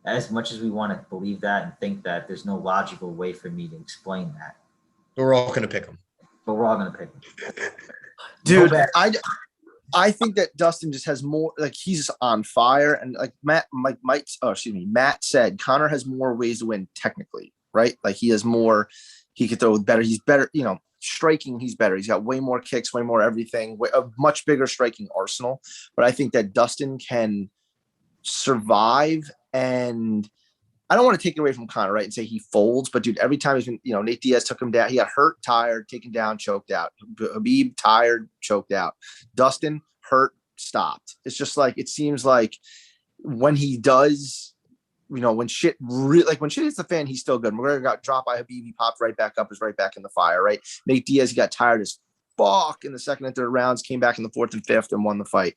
as much as we want to believe that and think that, there's no logical way for me to explain that. But we're all going to pick him. Dude, I think that Dustin just has more, like he's on fire, and like Matt said, Connor has more ways to win technically, right? Like he has more, he could throw better. He's better, striking. He's better. He's got way more kicks, way more everything, a much bigger striking arsenal. But I think that Dustin can survive, and I don't want to take it away from Connor, right, and say he folds, but dude, every time he's been, Nate Diaz took him down. He got hurt, tired, taken down, choked out. Habib tired, choked out. Dustin hurt, stopped. It's just like, it seems like when he does, when shit hits the fan, he's still good. McGregor got dropped by Habib, he popped right back up, is right back in the fire, right? Nate Diaz, he got tired as fuck in the second and third rounds, came back in the fourth and fifth and won the fight.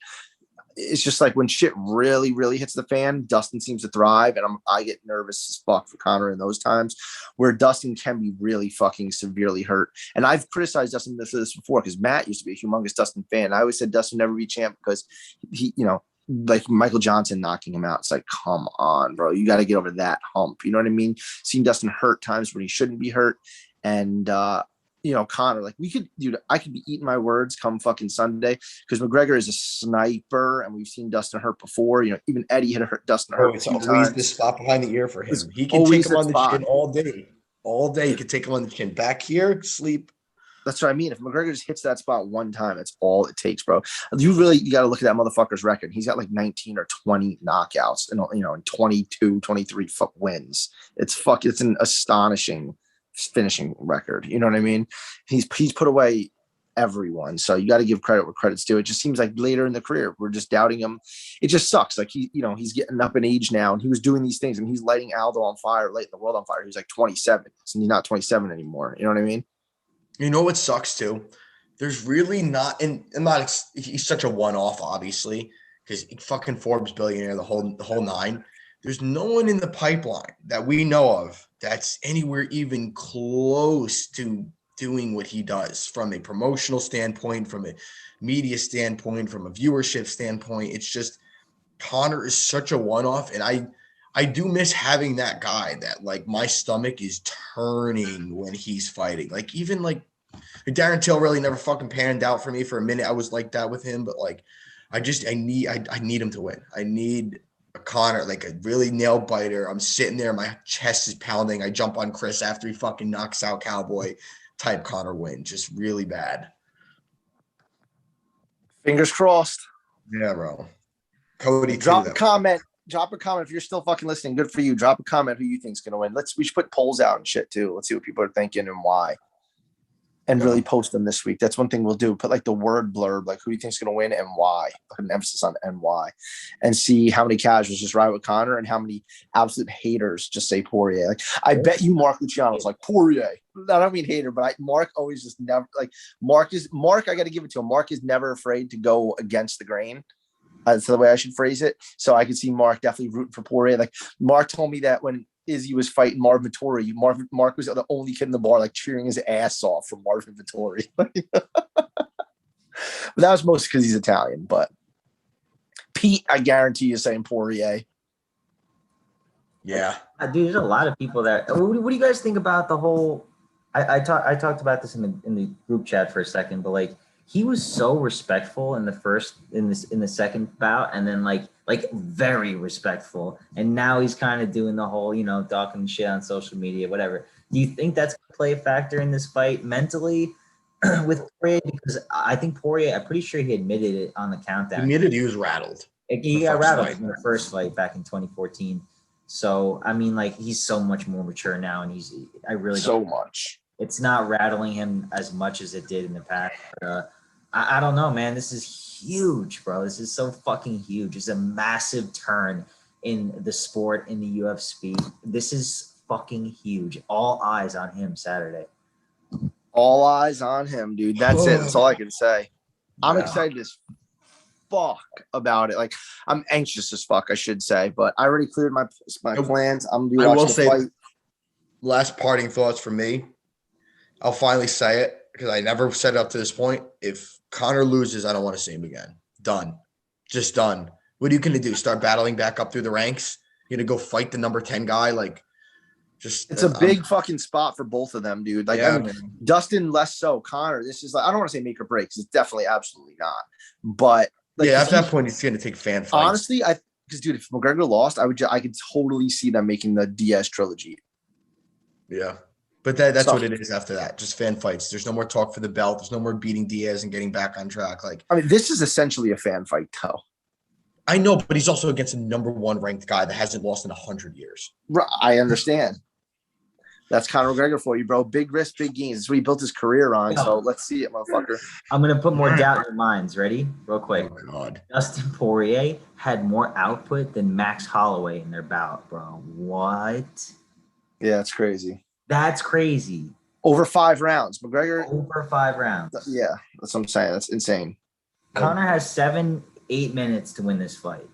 It's just like when shit really, really hits the fan, Dustin seems to thrive, and I get nervous as fuck for Connor in those times where Dustin can be really fucking severely hurt. And I've criticized Dustin for this before because Matt used to be a humongous Dustin fan. I always said Dustin never be champ because he, like Michael Johnson knocking him out. It's like, come on, bro, you got to get over that hump. You know what I mean? Seeing Dustin hurt times when he shouldn't be hurt, and Connor, like I could be eating my words come fucking Sunday because McGregor is a sniper, and we've seen Dustin hurt before. Even Eddie had hurt Dustin hurt. It's always the spot behind the ear for him. He can take him on the chin all day. All day, he can take him on the chin. Back here, sleep. That's what I mean. If McGregor just hits that spot one time, that's all it takes, bro. You got to look at that motherfucker's record. He's got like 19 or 20 knockouts and, and 22, 23 wins. It's an astonishing finishing record. You know what I mean? He's put away everyone. So you got to give credit where credit's due. It just seems like later in the career, we're just doubting him. It just sucks. Like he's getting up in age now, and he was doing these things, and he's lighting Aldo on fire, lighting the world on fire. He was like 27, and he's not 27 anymore. You know what I mean? You know what sucks too? There's really not, and he's such a one-off, obviously, because fucking Forbes billionaire, the whole nine. There's no one in the pipeline that we know of that's anywhere even close to doing what he does from a promotional standpoint, from a media standpoint, from a viewership standpoint. It's just Connor is such a one-off, and I do miss having that guy that like my stomach is turning when he's fighting. Like even like Darren Till really never fucking panned out for me for a minute. I was like that with him, but like, I need him to win. I need a Connor, like a really nail biter. I'm sitting there, my chest is pounding. I jump on Chris after he fucking knocks out Cowboy type Connor win. Just really bad. Fingers crossed. Yeah, bro. Cody, drop too, a comment. Drop a comment if you're still fucking listening. Good for you. Drop a comment who you think's gonna win. We should put polls out and shit too. Let's see what people are thinking and why. And really post them this week. That's one thing we'll do. Put like the word blurb, like who do you think's gonna win and why. Put an emphasis on and why. And see how many casuals just ride with Connor and how many absolute haters just say Poirier. Like I bet you Mark Luciano's like Poirier. I don't mean hater, but Mark always just never like Mark. I got to give it to him. Mark is never afraid to go against the grain. That's the way I should phrase it. So I could see Mark definitely rooting for Poirier. Like Mark told me that when Izzy was fighting Marvin Vettori, Mark was the only kid in the bar like cheering his ass off for Marvin Vettori. But that was mostly because he's Italian. But Pete, I guarantee, is saying Poirier. Yeah, dude. There's a lot of people that. What do you guys think about the whole? I talked about this in the group chat for a second, but like he was so respectful in the second bout, and then like very respectful, and now he's kind of doing the whole talking shit on social media, whatever. Do you think that's gonna play a factor in this fight mentally with Poirier? Because I think Poirier, I'm pretty sure he admitted it on the countdown. He admitted he was rattled. He got rattled in the first fight back in 2014. So I mean, like he's so much more mature now, and so much. It's not rattling him as much as it did in the past. I don't know, man. This is huge, bro. This is so fucking huge. It's a massive turn in the sport, in the UFC. This is fucking huge. All eyes on him Saturday. All eyes on him, dude. That's it. That's all I can say. I'm excited as fuck about it. Like I'm anxious as fuck, I should say. But I already cleared my plans. I'm gonna be watching the fight. Last parting thoughts for me. I'll finally say it because I never said it up to this point. If Connor loses, I don't want to see him again. Done. Just done. What are you going to do? Start battling back up through the ranks? You're going to go fight the number 10 guy? Like, just. It's a big fucking spot for both of them, dude. Like, I mean, Dustin less so. Connor, this is like, I don't want to say make or break because it's definitely absolutely not. But. Like, at that point, he's going to take fan fights. Honestly, because, dude, if McGregor lost, I could totally see them making the Diaz trilogy. Yeah. But that's what it is after that. Just fan fights. There's no more talk for the belt. There's no more beating Diaz and getting back on track. Like, I mean, this is essentially a fan fight, though. I know, but he's also against a number 1 ranked guy that hasn't lost in 100 years. Right, I understand. That's Conor McGregor for you, bro. Big risk, big gains. That's what he built his career on. So let's see it, motherfucker. I'm gonna put more doubt in your minds. Ready? Real quick. Oh, God. Dustin Poirier had more output than Max Holloway in their bout, bro. What? Yeah, it's crazy. That's crazy. Over 5 rounds. McGregor. Over 5 rounds. Yeah, that's what I'm saying. That's insane. Connor has 7-8 minutes to win this fight.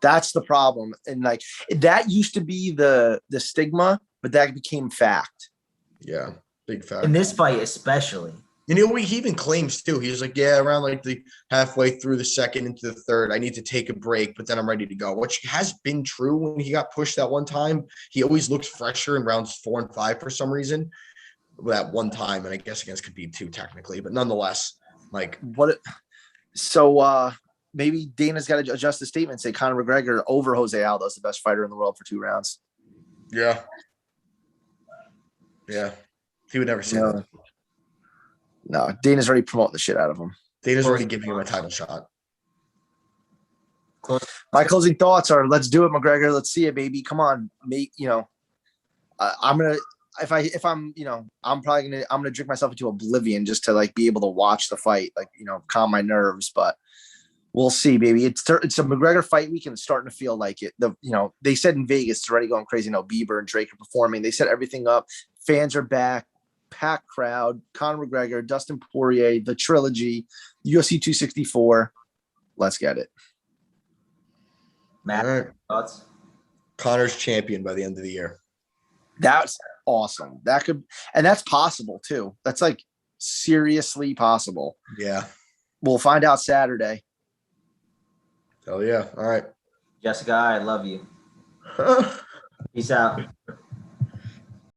That's the problem. And like that used to be the stigma, but that became fact. Yeah, big fact. In this fight, especially. He even claims too. He's like, yeah, around like the halfway through the second into the third, I need to take a break, but then I'm ready to go, which has been true when he got pushed that one time. He always looks fresher in rounds 4 and 5 for some reason. That one time, and I guess against Khabib too, technically, but nonetheless, like what? So maybe Dana's got to adjust the statement and say Conor McGregor over Jose Aldo is the best fighter in the world for 2 rounds. Yeah. He would never say that. No, Dana's already promoting the shit out of him. Dana's already giving him a title shot. My closing thoughts are: let's do it, McGregor. Let's see it, baby. Come on, mate. I'm gonna I'm gonna drink myself into oblivion just to like be able to watch the fight, like calm my nerves. But we'll see, baby. It's a McGregor fight week, and it's starting to feel like it. They said in Vegas it's already going crazy. Bieber and Drake are performing. They set everything up. Fans are back. Packed crowd, Conor McGregor, Dustin Poirier, the trilogy, UFC 264. Let's get it. Matt, right. Thoughts? Conor's champion by the end of the year. That's awesome. That's possible too. That's like seriously possible. Yeah. We'll find out Saturday. Hell yeah. All right. Jessica, I love you. Peace out.